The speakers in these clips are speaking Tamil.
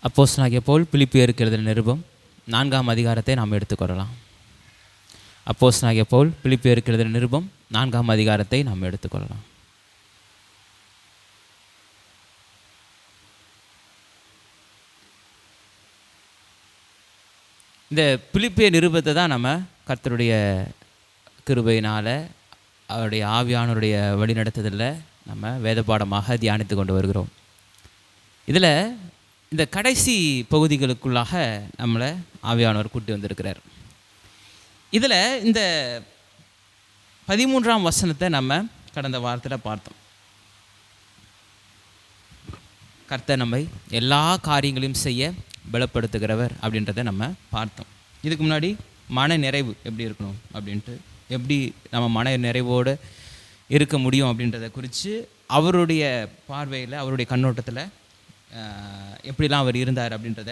அப்போஸ்தலனாகிய பவுல் பிலிப்பியருக்கு எழுதின நிருபம் 4ஆம் அதிகாரத்தை நாம் எடுத்துக்கொள்ளலாம். அப்போஸ்தலனாகிய பவுல் பிலிப்பியருக்கு எழுதின நிருபம் 4ஆம் அதிகாரத்தை நாம் எடுத்துக்கொள்ளலாம். இந்த பிலிப்பிய நிருபத்தை தான் நம்ம கர்த்தருடைய கிருபையினால் அவருடைய ஆவியானவருடைய வழிநடத்துதலில் நம்ம வேத பாடமாக தியானித்து கொண்டு வருகிறோம். இதில் இந்த கடைசி பகுதிகளுக்குள்ளாக நம்மளை ஆவியானவர் கூட்டி வந்திருக்கிறார். இதில் இந்த 13ஆம் வசனத்தை நம்ம கடந்த வாரத்தில் பார்த்தோம். கர்த்தர் நம்மை எல்லா காரியங்களையும் செய்ய பலப்படுத்துகிறவர் அப்படின்றத நம்ம பார்த்தோம். இதுக்கு முன்னாடி மன நிறைவு எப்படி இருக்கணும் அப்படின்ட்டு, எப்படி நம்ம மன நிறைவோடு இருக்க முடியும் அப்படின்றத குறித்து அவருடைய பார்வையில், அவருடைய கண்ணோட்டத்தில் எப்படிலாம் அவர் இருந்தார் அப்படின்றத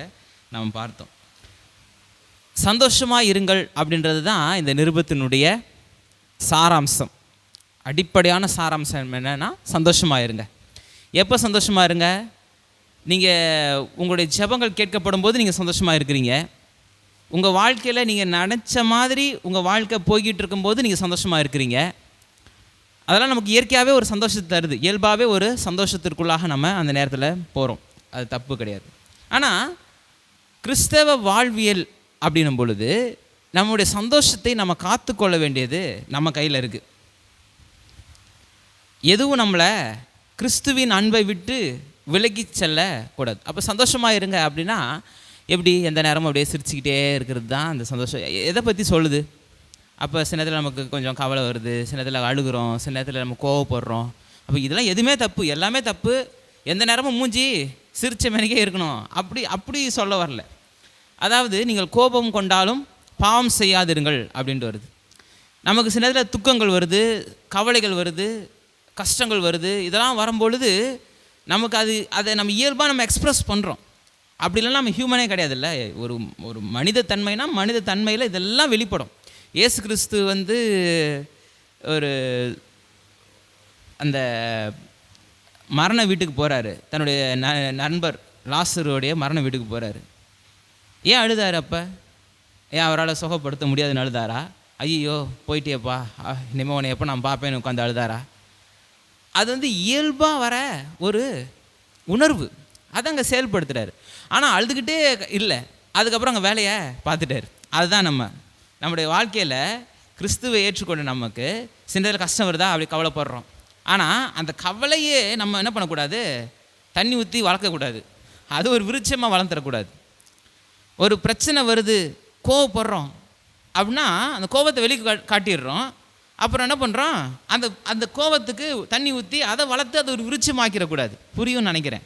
நம்ம பார்த்தோம். சந்தோஷமாக இருங்கள் அப்படின்றது தான் இந்த நிருபத்தினுடைய சாராம்சம். அடிப்படையான சாராம்சம் என்னென்னா சந்தோஷமாக இருங்க. எப்போ சந்தோஷமாக இருங்க? நீங்கள் உங்களுடைய ஜெபங்கள் கேட்கப்படும் போது நீங்கள் சந்தோஷமாக இருக்கிறீங்க. உங்கள் வாழ்க்கையில் நீங்கள் நினச்ச மாதிரி உங்கள் வாழ்க்கை போய்கிட்டு இருக்கும்போது நீங்கள் சந்தோஷமாக இருக்கிறீங்க. அதெல்லாம் நமக்கு இயற்கையாகவே ஒரு சந்தோஷத்தை தருது. இயல்பாகவே ஒரு சந்தோஷத்திற்குள்ளாக நம்ம அந்த நேரத்தில் போகிறோம். அது தப்பு கிடையாது. ஆனால் கிறிஸ்தவ வாழ்வியல் அப்படின்னும் பொழுது நம்முடைய சந்தோஷத்தை நம்ம காத்துக்கொள்ள வேண்டியது நம்ம கையில் இருக்குது. எதுவும் நம்மளை கிறிஸ்துவின் அன்பை விட்டு விலகி செல்லக்கூடாது. அப்போ சந்தோஷமாக இருங்க அப்படின்னா எப்படி? எந்த நேரமும் அப்படியே சிரிச்சுக்கிட்டே இருக்கிறது தான் அந்த சந்தோஷம். எதை பற்றி சொல்லுது? அப்போ சில நேரத்தில் நமக்கு கொஞ்சம் கவலை வருது, சில நேரத்தில் அழுகிறோம், சில நேரத்தில் நம்ம கோவப்படுறோம். அப்போ இதெல்லாம் எதுவுமே தப்பு, எல்லாமே தப்பு. எந்த நேரமும் மூஞ்சி சிரிச்ச மேனிக்கே இருக்கணும் அப்படி சொல்ல வரல. அதாவது நீங்கள் கோபம் கொண்டாலும் பாவம் செய்யாதிருங்கள் அப்படின்ட்டு வருது. நமக்கு சில நேரத்தில் துக்கங்கள் வருது, கவலைகள் வருது, கஷ்டங்கள் வருது. இதெல்லாம் வரும்பொழுது நமக்கு அதை நம்ம இயல்பாக நம்ம எக்ஸ்ப்ரெஸ் பண்ணுறோம். அப்படி இல்லைன்னா நம்ம ஹியூமனே கிடையாதுல்ல. ஒரு மனித தன்மைனா மனித தன்மையில் இதெல்லாம் வெளிப்படும். இயேசு கிறிஸ்து ஒரு அந்த மரண வீட்டுக்கு போகிறாரு. தன்னுடைய நண்பர் லாசருடைய மரண வீட்டுக்கு போகிறாரு. ஏன் அழுதாரு? அப்போ ஏன் அவரால் சுகப்படுத்த முடியாதுன்னு அழுதாரா? ஐயோ போயிட்டேப்பா, இனிமேல் உன்னை எப்போ நான் பார்ப்பேன்னு உட்காந்து அழுதாரா? அது இயல்பாக வர ஒரு உணர்வு, அதை அங்கே செயல்படுத்துகிறாரு. ஆனால் அழுதுகிட்டே இல்லை, அதுக்கப்புறம் அங்கே வேலையை பார்த்துட்டார். அதுதான் நம்முடைய வாழ்க்கையில் கிறிஸ்துவை ஏற்றுக்கொண்டு நமக்கு சின்னதில் கஷ்டம் வருதா அப்படி கவலைப்படுறோம். ஆனால் அந்த கவலையே நம்ம என்ன பண்ணக்கூடாது? தண்ணி ஊற்றி வளர்க்கக்கூடாது. அது ஒரு விருட்சமாக வளர்ந்துடக்கூடாது. ஒரு பிரச்சனை வருது, கோவப்படுறோம் அப்படின்னா அந்த கோபத்தை வெளியே காட்டிடுறோம். அப்புறம் என்ன பண்ணுறோம்? அந்த கோபத்துக்கு தண்ணி ஊற்றி அதை வளர்த்து அதை ஒரு விருட்சமாக்கிடக்கூடாது. புரியும்னு நினைக்கிறேன்.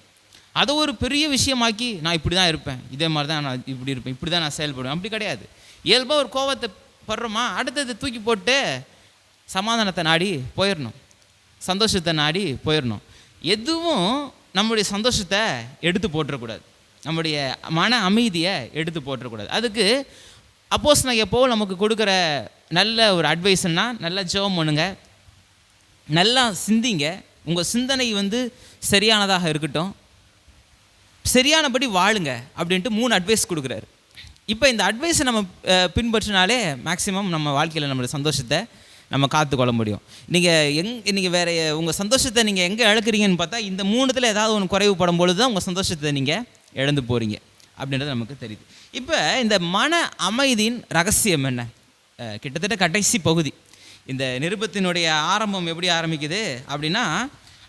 அதை ஒரு பெரிய விஷயமாக்கி நான் இப்படி தான் இருப்பேன், இதே மாதிரி தான் நான் இப்படி இருப்பேன், இப்படி தான் நான் செயல்படுவேன், அப்படி கிடையாது. இயல்பாக ஒரு கோபத்தை படுறோமா, அடுத்தது தூக்கி போட்டு சமாதானத்தை நாடி போயிடணும், சந்தோஷத்தை நாடி போயிடணும். எதுவும் நம்முடைய சந்தோஷத்தை எடுத்து போட்டுறக்கூடாது, நம்முடைய மன அமைதியை எடுத்து போட்டுறக்கூடாது. அதுக்கு அப்போஸ்தலனாகிய பவுல் நமக்கு கொடுக்குற நல்ல ஒரு அட்வைஸ்னா, நல்லா ஜெபம் பண்ணுங்க, நல்லா சிந்திங்க, உங்கள் சிந்தனை சரியானதாக இருக்கட்டும், சரியானபடி வாழுங்க அப்படின்ட்டு 3 அட்வைஸ் கொடுக்குறாரு. இப்போ இந்த அட்வைஸை நம்ம பின்பற்றினாலே மேக்ஸிமம் நம்ம வாழ்க்கையில் நம்மளுடைய சந்தோஷத்தை நம்ம காத்துக்கொள்ள முடியும். நீங்கள் வேறு உங்கள் சந்தோஷத்தை நீங்கள் எங்கே இழக்கிறீங்கன்னு பார்த்தா இந்த 3த்தில் ஏதாவது ஒன்று குறைவுபடும் பொழுது தான் உங்கள் சந்தோஷத்தை நீங்கள் இழந்து போகிறீங்க அப்படின்றது நமக்கு தெரியுது. இப்போ இந்த மன அமைதியின் ரகசியம் என்ன? கிட்டத்தட்ட கடைசி பகுதி. இந்த நிருபத்தினுடைய ஆரம்பம் எப்படி ஆரம்பிக்குது அப்படின்னா,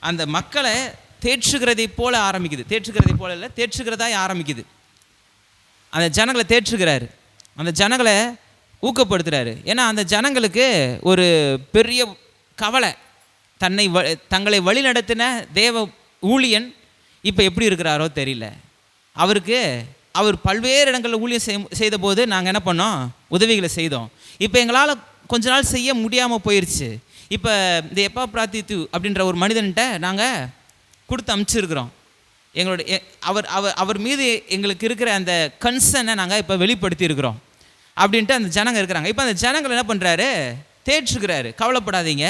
அந்த மக்களை தேற்றுகிறதை போல ஆரம்பிக்குது. தேற்றுகிறதை போல இல்லை, தேற்றுகிறதாய் ஆரம்பிக்குது. அந்த ஜனங்களை தேற்றுகிறாரு, அந்த ஜனங்களை ஊக்கப்படுத்துகிறாரு. ஏன்னா அந்த ஜனங்களுக்கு ஒரு பெரிய கவலை, தங்களை வழி நடத்தின தேவ ஊழியன் இப்போ எப்படி இருக்கிறாரோ தெரியல. அவர் பல்வேறு இடங்களில் ஊழியம் செய்த போது நாங்கள் என்ன பண்ணோம்? உதவிகளை செய்தோம். இப்போ எங்களால் கொஞ்ச நாள் செய்ய முடியாமல் போயிடுச்சு. இப்போ இந்த எப்பாப்ராதித்து அப்படின்ற ஒரு மனிதன்கிட்ட நாங்கள் கொடுத்து அனுப்பிச்சிருக்கிறோம். எங்களுடைய அவர் மீது எங்களுக்கு இருக்கிற அந்த கன்சர்னை நாங்கள் இப்போ வெளிப்படுத்தி இருக்கிறோம் அப்படின்ட்டு அந்த ஜனங்க இருக்கிறாங்க. இப்போ அந்த ஜனங்கள் என்ன பண்ணுறாரு? தேற்றுக்கிறாரு. கவலைப்படாதீங்க,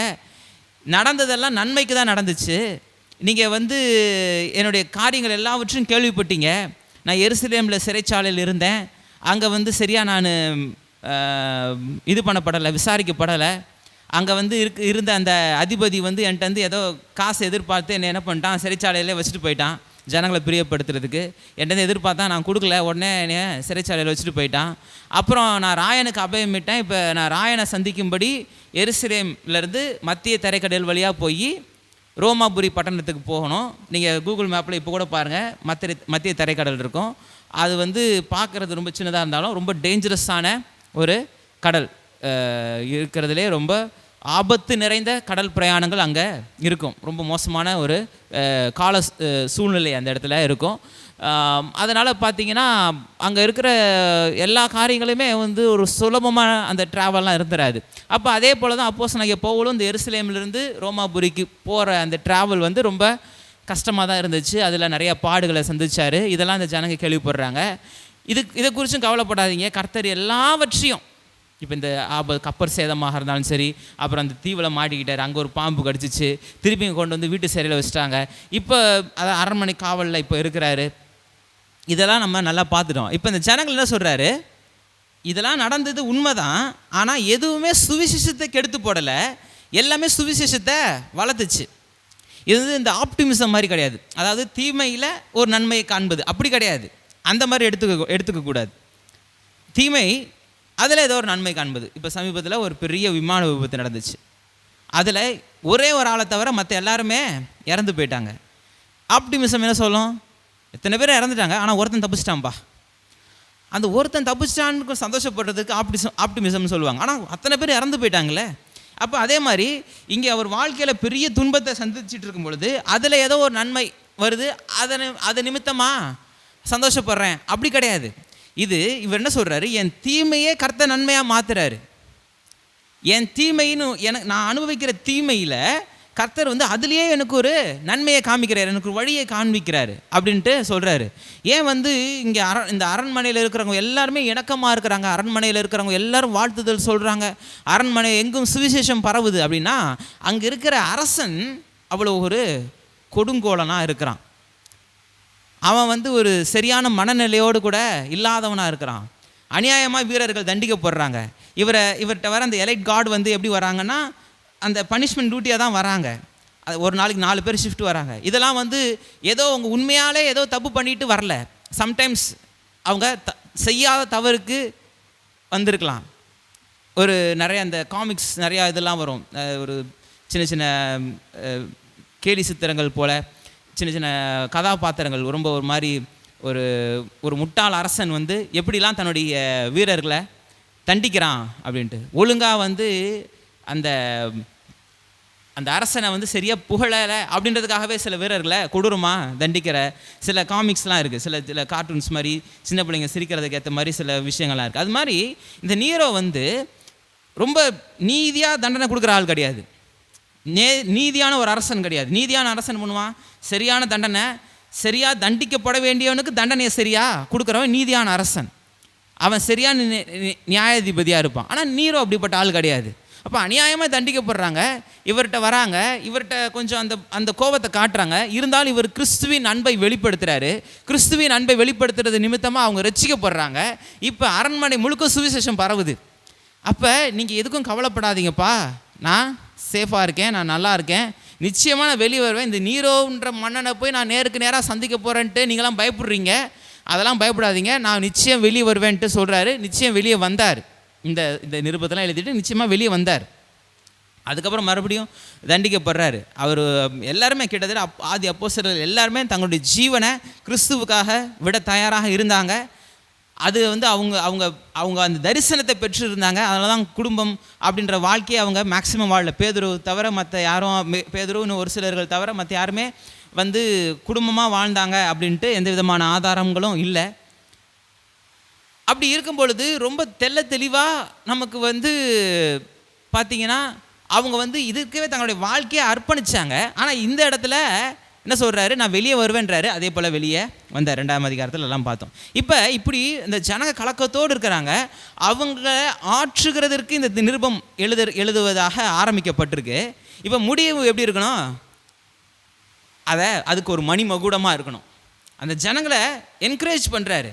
நடந்ததெல்லாம் நன்மைக்கு தான் நடந்துச்சு. நீங்கள் என்னுடைய காரியங்கள் எல்லாவற்றையும் கேள்விப்பட்டீங்க. நான் எருசலேமில் சிறைச்சாலையில் இருந்தேன், அங்கே வந்து சரியாக நான் இது பண்ணப்படலை, விசாரிக்கப்படலை. அங்கே வந்து இருந்த அந்த அதிபதி வந்து என்கிட்ட வந்து ஏதோ காசு எதிர்பார்த்து என்ன பண்ணிட்டான், சிறைச்சாலையிலே வச்சுட்டு போயிட்டான். ஜனங்களை பிரியப்படுத்துறதுக்கு என்கிட்ட எதிர்பார்த்தா, நான் கொடுக்கல, உடனே என்னை சிறைச்சாலையில் வச்சுட்டு போயிட்டான். அப்புறம் நான் ராயனுக்கு அபயமிட்டேன். இப்போ நான் ராயனை சந்திக்கும்படி எருசலேம்லேருந்து மத்திய தரைக்கடல் வழியாக போய் ரோமாபுரி பட்டணத்துக்கு போகணும். நீங்கள் கூகுள் மேப்பில் இப்போ கூட பாருங்கள், மத்திய தரைக்கடல் இருக்கும். அது வந்து பார்க்குறது ரொம்ப சின்னதாக இருந்தாலும் ரொம்ப டேஞ்சரஸான ஒரு கடல், இருக்கிறதுலே ரொம்ப ஆபத்து நிறைந்த கடல் பிரயாணங்கள் அங்கே இருக்கும். ரொம்ப மோசமான ஒரு கால சூழ்நிலை அந்த இடத்துல இருக்கும். அதனால் பார்த்திங்கன்னா அங்கே இருக்கிற எல்லா காரியங்களுமே வந்து ஒரு சுலபமான அந்த ட்ராவல்லாம் இருந்துராது. அப்போ அதே போல் தான் அப்போஸ்தலனாகிய பவுலும் இந்த எருசலேமிலிருந்து ரோமாபுரிக்கு போகிற அந்த ட்ராவல் வந்து ரொம்ப கஷ்டமாக தான் இருந்துச்சு. அதில் நிறையா பாடுகளை சந்திச்சார். இதெல்லாம் இந்த ஜனங்க கேள்விப்படுறாங்க. இதை குறித்தும் கவலைப்படாதீங்க, கர்த்தர் எல்லாவற்றையும், இப்போ இந்த கப்பர் சேதமாக இருந்தாலும் சரி, அப்புறம் அந்த தீவில் மாட்டிக்கிட்டார், அங்கே ஒரு பாம்பு கடிச்சிச்சு, திருப்பி கொண்டு வந்து வீட்டு சிறையில் வச்சுட்டாங்க, இப்போ அதை அரண்மனை காவலில் இப்போ இருக்கிறாரு. இதெல்லாம் நம்ம நல்லா பார்த்துட்டோம். இப்போ இந்த ஜனங்கள் என்ன சொல்கிறாரு, இதெல்லாம் நடந்தது உண்மைதான், ஆனால் எதுவுமே சுவிசேஷத்தை கெடுத்து போடலை, எல்லாமே சுவிசேஷத்தை வளர்த்துச்சு. இது வந்து இந்த ஆப்டிமிசம் மாதிரி கிடையாது, அதாவது தீமையில் ஒரு நன்மையை காண்பது அப்படி கிடையாது. அந்த மாதிரி எடுத்துக்கக்கூடாது. தீமை அதில் ஏதோ ஒரு நன்மை காண்பது. இப்போ சமீபத்தில் ஒரு பெரிய விமான விபத்து நடந்துச்சு. அதில் ஒரே ஒரு ஆளை தவிர மற்ற எல்லாருமே இறந்து போயிட்டாங்க. ஆப்டிமிசம் என்ன சொல்லும், எத்தனை பேர் இறந்துட்டாங்க, ஆனால் ஒருத்தன் தப்பிச்சிட்டான்பா. அந்த ஒருத்தன் தப்பிச்சிட்டான்னு சந்தோஷப்படுறதுக்கு ஆப்டிமிசம்னு சொல்லுவாங்க. ஆனால் அத்தனை பேர் இறந்து போயிட்டாங்களே. அப்போ அதே மாதிரி இங்கே அவர் வாழ்க்கையில் பெரிய துன்பத்தை சந்திச்சுட்டு இருக்கும் பொழுது அதில் ஏதோ ஒரு நன்மை வருது, அதை நிமித்தமாக சந்தோஷப்படுறேன் அப்படி கிடையாது. இது இவர் என்ன சொல்கிறாரு, என் தீமையே கர்த்தர் நன்மையாக மாற்றுறாரு. என் தீமைன்னு நான் அனுபவிக்கிற தீமையில் கர்த்தர் வந்து அதுலேயே எனக்கு ஒரு நன்மையை காமிக்கிறார், எனக்கு ஒரு வழியை காண்பிக்கிறாரு அப்படின்ட்டு சொல்கிறாரு. ஏன் வந்து இங்கே இந்த அரண்மனையில் இருக்கிறவங்க எல்லாருமே இணக்கமாக இருக்கிறாங்க, அரண்மனையில் இருக்கிறவங்க எல்லாரும் வாழ்த்துதல் சொல்கிறாங்க, அரண்மனை எங்கும் சுவிசேஷம் பரவுது அப்படின்னா, அங்கே இருக்கிற அரசன் அவ்வளோ ஒரு கொடுங்கோலனாக இருக்கிறான். அவன் வந்து ஒரு சரியான மனநிலையோடு கூட இல்லாதவனாக இருக்கிறான். அநியாயமாக வீரர்கள் தண்டிக்கப்படுறாங்க. இவர்கிட்ட வர அந்த எலைட் கார்டு வந்து எப்படி வராங்கன்னா, அந்த பனிஷ்மெண்ட் டியூட்டியாக தான் வராங்க. அது ஒரு நாளைக்கு 4 பேர் ஷிஃப்ட் வராங்க. இதெல்லாம் வந்து ஏதோ அவங்க உண்மையாலே ஏதோ தப்பு பண்ணிட்டு வரல, சம்டைம்ஸ் அவங்க செய்யாத தவறுக்கு வந்திருக்கலாம். ஒரு நிறைய அந்த காமிக்ஸ் நிறையா இதெல்லாம் வரும், ஒரு சின்ன சின்ன கேலி சித்திரங்கள் போல் சின்ன சின்ன கதாபாத்திரங்கள், ரொம்ப ஒரு மாதிரி ஒரு முட்டாள் அரசன் வந்து எப்படிலாம் தன்னுடைய வீரர்களை தண்டிக்கிறான் அப்படின்ட்டு. ஒழுங்காக வந்து அந்த அரசனை வந்து சரியாக புகழலை அப்படின்றதுக்காகவே சில வீரர்களை கொடூரமாக தண்டிக்கிற சில காமிக்ஸ்லாம் இருக்குது, சில கார்ட்டூன்ஸ் மாதிரி சின்ன பிள்ளைங்க சிரிக்கிறதுக்கு ஏற்ற மாதிரி சில விஷயங்கள்லாம் இருக்குது. அது மாதிரி இந்த நீரோ வந்து ரொம்ப நீதியாக தண்டனை கொடுக்குற ஆள் கிடையாது, நீதியான ஒரு அரசன் கிடையாது. நீதியான அரசன் பண்ணுவான், சரியான தண்டனை, சரியாக தண்டிக்கப்பட வேண்டியவனுக்கு தண்டனையை சரியாக கொடுக்குறவன் நீதியான அரசன், அவன் சரியான நியாயாதிபதியாக இருப்பான். ஆனால் நீரோ அப்படிப்பட்ட ஆள் கிடையாது. அப்போ அநியாயமாக தண்டிக்கப்படுறாங்க, இவர்கிட்ட வராங்க, இவர்கிட்ட கொஞ்சம் அந்த கோபத்தை காட்டுறாங்க. இருந்தாலும் இவர் கிறிஸ்துவின் அன்பை வெளிப்படுத்துகிறாரு. கிறிஸ்துவின் அன்பை வெளிப்படுத்துறது நிமித்தமாக அவங்க ரட்சிக்கப்படுறாங்க. இப்போ அரண்மனை முழுக்க சுவிசேஷம் பரவுது. அப்போ நீங்கள் எதுக்கும் கவலைப்படாதீங்கப்பா, நான் சேஃபாக இருக்கேன், நான் நல்லா இருக்கேன், நிச்சயமாக நான் வெளியே வருவேன், இந்த நீரோன்ற மன்னனை போய் நான் நேருக்கு நேராக சந்திக்க போகிறேன்ட்டு நீங்களாம் பயப்படுறீங்க, அதெல்லாம் பயப்படாதீங்க, நான் நிச்சயம் வெளியே வருவேன்ட்டு சொல்கிறாரு. நிச்சயம் வெளியே வந்தார். இந்த நிருபத்தெல்லாம் எழுதிட்டு நிச்சயமாக வெளியே வந்தார். அதுக்கப்புறம் மறுபடியும் தண்டிக்கப்படுறாரு. அவர் எல்லாருமே கிட்டத்தட்ட ஆதி அப்போஸ்தலர்கள் எல்லாருமே தங்களுடைய ஜீவனை கிறிஸ்துவுக்காக விட தயாராக இருந்தாங்க. அது வந்து அவங்க அந்த தரிசனத்தை பெற்று இருந்தாங்க. அதனால தான் குடும்பம் அப்படின்ற வாழ்க்கையை அவங்க மேக்சிமம் வாழல. பேதுரு தவிர மற்ற யாரும், பேதுருன்னு ஒரு சிலர்கள் தவிர மற்ற யாருமே வந்து குடும்பமாக வாழ்ந்தாங்க அப்படின்ட்டு எந்த விதமான ஆதாரங்களும் இல்லை. அப்படி இருக்கும் பொழுது ரொம்ப தெளிவாக நமக்கு வந்து பார்த்திங்கன்னா அவங்க வந்து இதுக்கவே தங்களுடைய வாழ்க்கையை அர்ப்பணித்தாங்க. ஆனால் இந்த இடத்துல என்ன சொல்கிறாரு, நான் வெளியே வருவேன்றாரு. அதே போல் வெளியே வந்தார். 2ஆம் அதிகாரத்தில் எல்லாம் பார்த்தோம். இப்போ இப்படி இந்த ஜனங்க கலக்கத்தோடு இருக்கிறாங்க. அவங்க ஆற்றுகிறதற்கு இந்த நிருபம் எழுதுவதாக ஆரம்பிக்கப்பட்டிருக்கு. இப்போ முடிவு எப்படி இருக்கணும், அதுக்கு ஒரு மணிமகுடமாக இருக்கணும். அந்த ஜனங்களை என்கரேஜ் பண்ணுறாரு.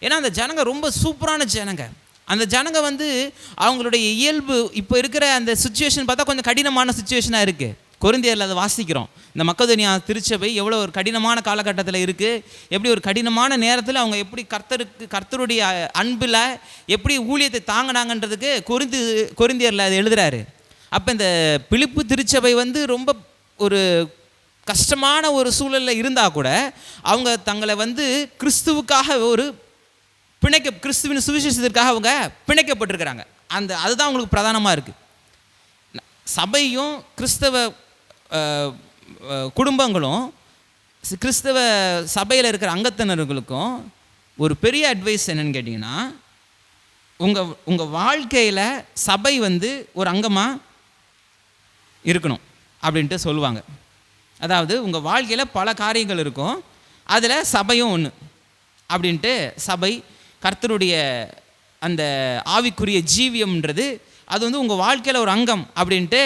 ஏன்னா அந்த ஜனங்க ரொம்ப சூப்பரான ஜனங்க. அந்த ஜனங்க வந்து அவங்களுடைய இயல்பு இப்போ இருக்கிற அந்த சுச்சுவேஷன் பார்த்தா கொஞ்சம் கடினமான சுச்சுவேஷனாக இருக்குது. கொரிந்தியரில் அதை வாசிக்கிறோம். இந்த மக்கதோனியா திருச்சபை எவ்வளோ ஒரு கடினமான காலகட்டத்தில் இருக்குது, எப்படி ஒரு கடினமான நேரத்தில் அவங்க எப்படி கர்த்தருடைய அன்பில் எப்படி ஊழியத்தை தாங்கினாங்கன்றதுக்கு கொரிந்தியரில் அதை எழுதுகிறாரு. அப்போ இந்த பிலிப்பு திருச்சபை வந்து ரொம்ப ஒரு கஷ்டமான ஒரு சூழலில் இருந்தால் கூட அவங்க தங்களை வந்து கிறிஸ்துவுக்காக ஒரு கிறிஸ்துவின் சுவிசேஷத்திற்காக அவங்க பிணைக்கப்பட்டிருக்கிறாங்க. அதுதான் அவங்களுக்கு பிரதானமாக இருக்குது. சபையும் கிறிஸ்தவ குடும்பங்களும் கிறிஸ்தவ சபையில் இருக்கிற அங்கத்தினர்களுக்கும் ஒரு பெரிய அட்வைஸ் என்னன்னு கேட்டிங்கன்னா, உங்கள் வாழ்க்கையில் சபை வந்து ஒரு அங்கமாக இருக்கணும் அப்படின்ட்டு சொல்லுவாங்க. அதாவது உங்கள் வாழ்க்கையில் பல காரியங்கள் இருக்கும், அதில் சபையும் ஒன்று அப்படின்ட்டு. சபை கர்த்தருடைய அந்த ஆவிக்குரிய ஜீவியம்ன்றது அது வந்து உங்கள் வாழ்க்கையில் ஒரு அங்கம் அப்படின்ட்டு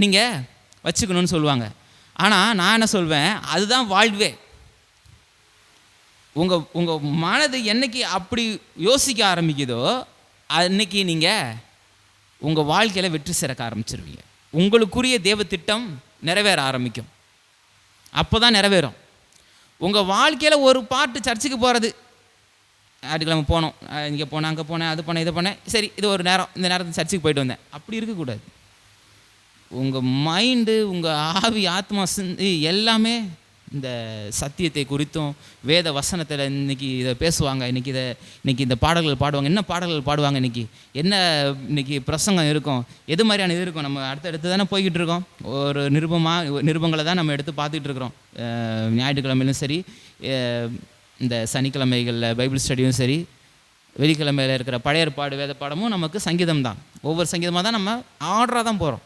நீங்கள் வச்சுக்கணும்னு சொல்லுவாங்க. ஆனால் நான் என்ன சொல்வேன், அதுதான் வாழ்வே. உங்கள் மனது என்னைக்கு அப்படி யோசிக்க ஆரம்பிக்குதோ அன்னைக்கு நீங்கள் உங்கள் வாழ்க்கையில் வெற்றி சிறக்க ஆரம்பிச்சிருவீங்க. உங்களுக்குரிய தேவ திட்டம் நிறைவேற ஆரம்பிக்கும். அப்போ தான் நிறைவேறும். உங்கள் வாழ்க்கையில் ஒரு பாட்டு சர்ச்சுக்கு போகிறது, ஞாயிற்றுக்கிழமை போனோம், இங்கே போனேன், அங்கே போனேன், அது பண்ணேன், இதை பண்ணேன், சரி இது ஒரு நேரம், இந்த நேரத்துக்கு சர்ச்சுக்கு போயிட்டு வந்தேன், அப்படி இருக்கக்கூடாது. உங்கள் மைண்டு, உங்கள் ஆவி, ஆத்மா, எல்லாமே இந்த சத்தியத்தை குறித்தும் வேத வசனத்தில் இன்றைக்கி இதை பேசுவாங்க, இன்றைக்கி இந்த பாடல்கள் பாடுவாங்க, என்ன பாடல்கள் பாடுவாங்க, இன்றைக்கி பிரசங்கம் இருக்கும், எது மாதிரியான இது இருக்கும். நம்ம அடுத்தடுத்து தானே போய்கிட்டு இருக்கோம். ஒரு நிருபங்களை தான் நம்ம எடுத்து பார்த்துக்கிட்டு இருக்கிறோம். ஞாயிற்றுக்கிழமையிலும் சரி, இந்த சனிக்கிழமைகளில் பைபிள் ஸ்டடியும் சரி, வெள்ளிக்கிழமையில் இருக்கிற பழைய ஏற்பாடு வேத பாடமும் நமக்கு சங்கீதம் தான். ஒவ்வொரு சங்கீதமாக தான் நம்ம ஆர்டராக தான் போகிறோம்.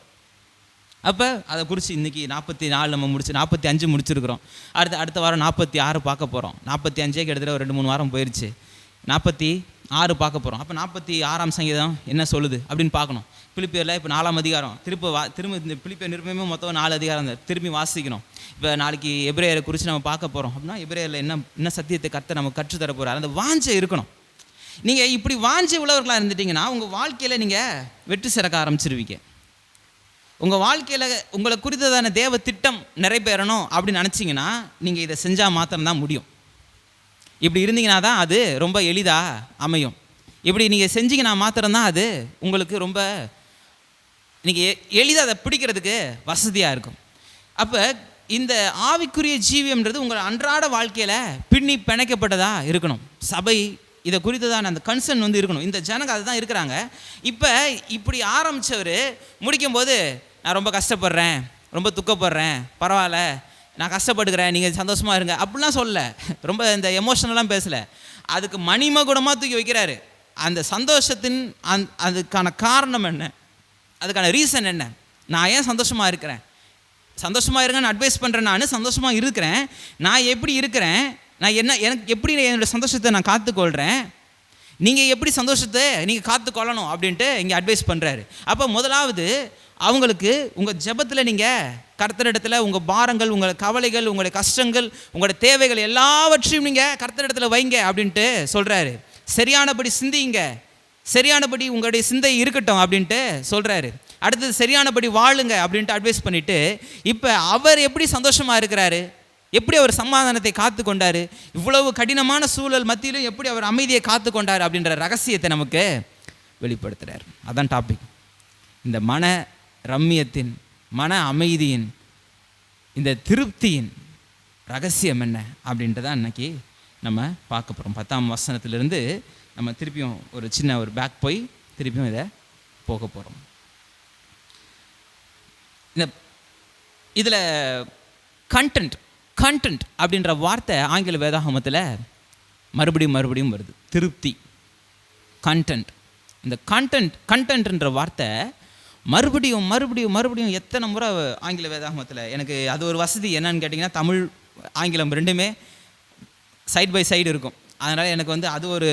அப்போ அதை குறித்து இன்றைக்கி 44 நம்ம 45 முடிச்சிருக்கிறோம். அடுத்த வாரம் 46 பார்க்க போகிறோம். 45 கிட்டத்தட்ட ஒரு 2-3 வாரம் போயிடுச்சு. 46 பார்க்க போகிறோம். அப்போ 46ஆம் சங்கீதம் என்ன சொல்லுது அப்படின்னு பார்க்கணும். பிலிப்பியரில் இப்போ 4ஆம் அதிகாரம் திரும்ப இந்த பிலிப்பியர் நிருபமே மொத்தம் 4 அதிகாரம் திரும்பி வாசிக்கணும். இப்போ நாளைக்கு எபிரேயரை குறித்து நம்ம பார்க்க போகிறோம் அப்படின்னா எபிரேயரில் என்ன சத்தியத்தை கர்த்தர் நம்ம கற்றுத்தர போகிறார், அந்த வாஞ்சை இருக்கணும். நீங்கள் இப்படி வாஞ்சை உள்ளவர்களாக இருந்துட்டிங்கன்னா உங்கள் வாழ்க்கையில் நீங்கள் வெற்றி சிறக்க ஆரம்பிச்சிருவீங்க. உங்கள் வாழ்க்கையில் உங்களை குறித்ததான தேவ திட்டம் நிறைவேறணும் அப்படின்னு நினச்சிங்கன்னா நீங்கள் இதை செஞ்சால் மாத்திரம்தான் முடியும். இப்படி இருந்தீங்கன்னா தான் அது ரொம்ப எளிதாக அமையும். இப்படி நீங்கள் செஞ்சீங்கன்னா மாத்திரம்தான் அது உங்களுக்கு ரொம்ப நீங்கள் எளிதாக அதை பிடிக்கிறதுக்கு வசதியாக இருக்கும். அப்போ இந்த ஆவிக்குரிய ஜீவியம்ன்றது உங்கள் அன்றாட வாழ்க்கையில் பின்னி பிணைக்கப்பட்டதாக இருக்கணும். சபை இதை குறித்ததான அந்த கன்சர்ன் வந்து இருக்கணும். இந்த ஜனங்க அதுதான் இருக்கிறாங்க. இப்போ இப்படி ஆரம்பித்தவர் முடிக்கும்போது நான் ரொம்ப கஷ்டப்படுறேன், ரொம்ப துக்கப்படுறேன், பரவாயில்ல நான் கஷ்டப்பட்டுக்கிறேன், நீங்கள் சந்தோஷமாக இருங்க அப்படிலாம் சொல்லலை. ரொம்ப இந்த எமோஷனலாம் பேசலை. அதுக்கு மணிமகுடமாக தூக்கி வைக்கிறாரு. அந்த சந்தோஷத்தின் அதுக்கான காரணம் என்ன, அதுக்கான ரீசன் என்ன, நான் ஏன் சந்தோஷமாக இருக்கிறேன், சந்தோஷமாக இருங்கன்னு அட்வைஸ் பண்ணுறேன். நான் சந்தோஷமாக இருக்கிறேன், நான் எப்படி இருக்கிறேன், நான் எனக்கு எப்படி என்னோடய சந்தோஷத்தை நான் காத்துக்கொள்கிறேன், நீங்கள் எப்படி சந்தோஷத்தை நீங்கள் காத்துக்கொள்ளணும் அப்படின்ட்டு இங்கே அட்வைஸ் பண்ணுறாரு. அப்போ முதலாவது அவங்களுக்கு உங்கள் ஜெபத்தில் நீங்கள் கர்த்தரிடத்தில் உங்கள் பாரங்கள், உங்கள் கவலைகள், உங்களுடைய கஷ்டங்கள், உங்களோட தேவைகள் எல்லாவற்றையும் நீங்கள் கர்த்தரிடத்தில் வைங்க அப்படின்ட்டு சொல்கிறாரு. சரியானபடி சிந்திங்க, சரியானபடி உங்களுடைய சிந்தை இருக்கட்டும் அப்படின்ட்டு சொல்கிறாரு. அடுத்தது சரியானபடி வாழுங்க அப்படின்ட்டு அட்வைஸ் பண்ணிவிட்டு இப்போ அவர் எப்படி சந்தோஷமாக இருக்கிறாரு, எப்படி அவர் சமாதானத்தை காத்து கொண்டார், இவ்வளவு கடினமான சூழல் மத்தியிலும் எப்படி அவர் அமைதியை காத்து கொண்டார் அப்படின்ற ரகசியத்தை நமக்கு வெளிப்படுத்துகிறார். அதான் டாபிக். இந்த மன ரம்மியத்தின், மன அமைதியின், இந்த திருப்தியின் ரகசியம் என்ன அப்படின்ட்டு தான் இன்றைக்கி நம்ம பார்க்க போகிறோம். 10ஆம் வசனத்திலிருந்து நம்ம திருப்பியும் ஒரு சின்ன ஒரு பேக் போய் திருப்பியும் இதை போக போகிறோம். இதில் கண்டென்ட் அப்படின்ற வார்த்தை ஆங்கில வேதாகமத்தில் மறுபடியும் வருது. திருப்தி, கண்டென்ட். இந்த கண்டென்ட்ன்ற வார்த்தை மறுபடியும் எத்தனை முறை ஆங்கில வேதாகமத்தில். எனக்கு அது ஒரு வசதி என்னன்னு கேட்டிங்கன்னா, தமிழ் ஆங்கிலம் ரெண்டுமே சைட் பை சைடு இருக்கும். அதனால் எனக்கு வந்து அது ஒரு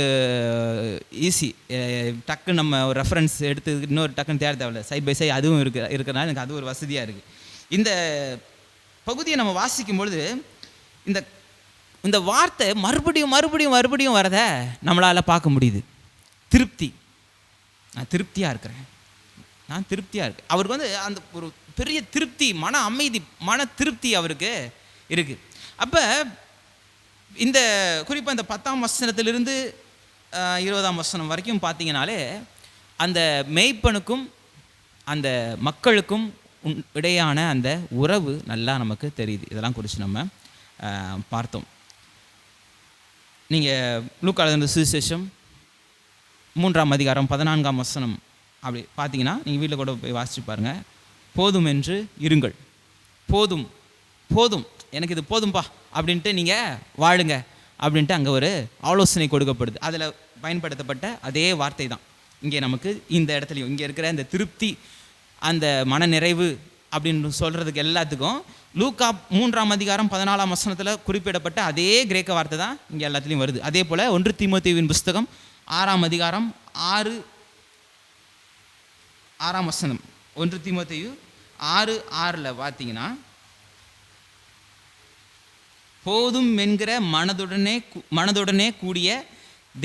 ஈஸி, டக்குன்னு நம்ம ஒரு ரெஃபரன்ஸ் எடுத்து இன்னொரு டக்குன்னு தேவையில்லை. சைட் பை சைடு அதுவும் இருக்கிறனால எனக்கு அது ஒரு வசதியாக இருக்குது. இந்த பகுதியை நம்ம வாசிக்கும் பொழுது இந்த இந்த வார்த்தை மறுபடியும் மறுபடியும் மறுபடியும் வரத நம்மளால் பார்க்க முடியுது. திருப்தி. நான் திருப்தியாக இருக்கிறேன், நான் திருப்தியாக இருக்கேன். அவருக்கு வந்து அந்த ஒரு பெரிய திருப்தி, மன அமைதி, மன திருப்தி அவருக்கு இருக்குது. அப்போ இந்த குறிப்பாக இந்த 10ஆம் வசனத்திலிருந்து 20ஆம் வசனம் வரைக்கும் பார்த்தீங்கனாலே அந்த மேய்ப்பனுக்கும் அந்த மக்களுக்கும் இடையான அந்த உறவு நல்லா நமக்கு தெரியுது. இதெல்லாம் குறித்து நம்ம பார்த்தோம். நீங்கள் லூக்கா எழுதின சுவிசேஷம் 3ஆம் அதிகாரம் 14ஆம் வசனம் அப்படி பார்த்தீங்கன்னா நீங்கள் வீட்டில் கூட போய் வாசிச்சு பாருங்கள். போதும் என்று இருங்கள், போதும் போதும் எனக்கு இது போதும்பா அப்படின்ட்டு நீங்கள் வாழுங்க அப்படின்ட்டு அங்கே ஒரு ஆலோசனை கொடுக்கப்படுது. அதில் பயன்படுத்தப்பட்ட அதே வார்த்தை தான் இங்கே நமக்கு இந்த இடத்துலையும். இங்கே இருக்கிற இந்த திருப்தி, அந்த மன நிறைவு அப்படின்னு சொல்கிறதுக்கு எல்லாத்துக்கும் லூக்கா 3ஆம் அதிகாரம் 14ஆம் வசனத்தில் குறிப்பிடப்பட்ட அதே கிரேக்க வார்த்தை தான் இங்கே எல்லாத்துலேயும் வருது. அதே போல் 1 தீமோத்தேயுவின் புஸ்தகம் 6ஆம் அதிகாரம் 6ஆம் வசனம், 1 தீமோத்தேயு 6:6 பார்த்தீங்கன்னா போதும் என்கிற மனதுடனே கூடிய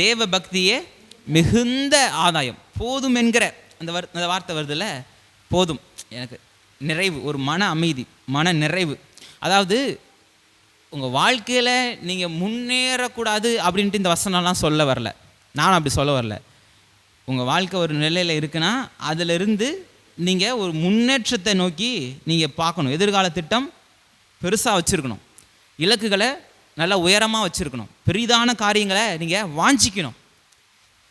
தேவ பக்தியே மிகுந்த ஆதாயம். போதும் என்கிற அந்த வார்த்தை வருதுல்ல, போதும் எனக்கு நிறைவு, ஒரு மன அமைதி, மன நிறைவு. அதாவது உங்கள் வாழ்க்கையில் நீங்கள் முன்னேறக்கூடாது அப்படின்ட்டு இந்த வசனம்லாம் சொல்ல வரல, நான் அப்படி சொல்ல வரல. உங்கள் வாழ்க்கை ஒரு நிலையில் இருக்குன்னா அதிலிருந்து நீங்கள் ஒரு முன்னேற்றத்தை நோக்கி நீங்கள் பார்க்கணும். எதிர்கால திட்டம் பெருசாக வச்சுருக்கணும், இலக்குகளை நல்லா உயரமாக வச்சுருக்கணும், பெரிதான காரியங்களை நீங்கள் வாஞ்சிக்கணும்.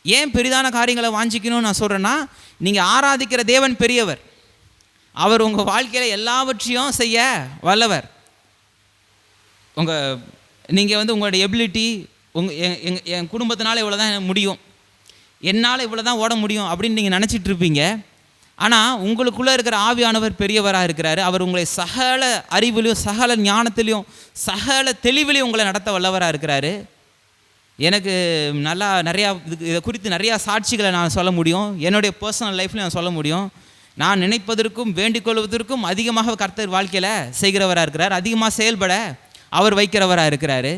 ஏன் பெரிதான காரியங்களை வாஞ்சிக்கணும்னு நான் சொல்கிறேன்னா, நீங்கள் ஆராதிக்கிற தேவன் பெரியவர், அவர் உங்கள் வாழ்க்கையில் எல்லாவற்றையும் செய்ய வல்லவர். நீங்கள் வந்து உங்களோட எபிலிட்டி, என் குடும்பத்தினால இவ்வளோ தான் முடியும், என்னால் இவ்வளோ தான் ஓட முடியும் அப்படின்னு நீங்கள் நினச்சிட்டு இருப்பீங்க. ஆனால் உங்களுக்குள்ளே இருக்கிற ஆவியானவர் பெரியவராக இருக்கிறாரு. அவர் உங்களை சகல அறிவிலையும் சகல ஞானத்திலையும் சகல தெளிவிலையும் உங்களை நடத்த வல்லவராக இருக்கிறாரு. எனக்கு நல்லா நிறையா இதை குறித்து நிறையா சாட்சிகளை நான் சொல்ல முடியும். என்னுடைய பர்சனல் லைஃப்லையும் நான் சொல்ல முடியும். நான் நினைப்பதற்கும் வேண்டிக் கொள்வதற்கும் அதிகமாக கர்த்தர் வாழ்க்கையில் செய்கிறவராக இருக்கிறார், அதிகமாக செயல்பட அவர் வைக்கிறவராக இருக்கிறாரு.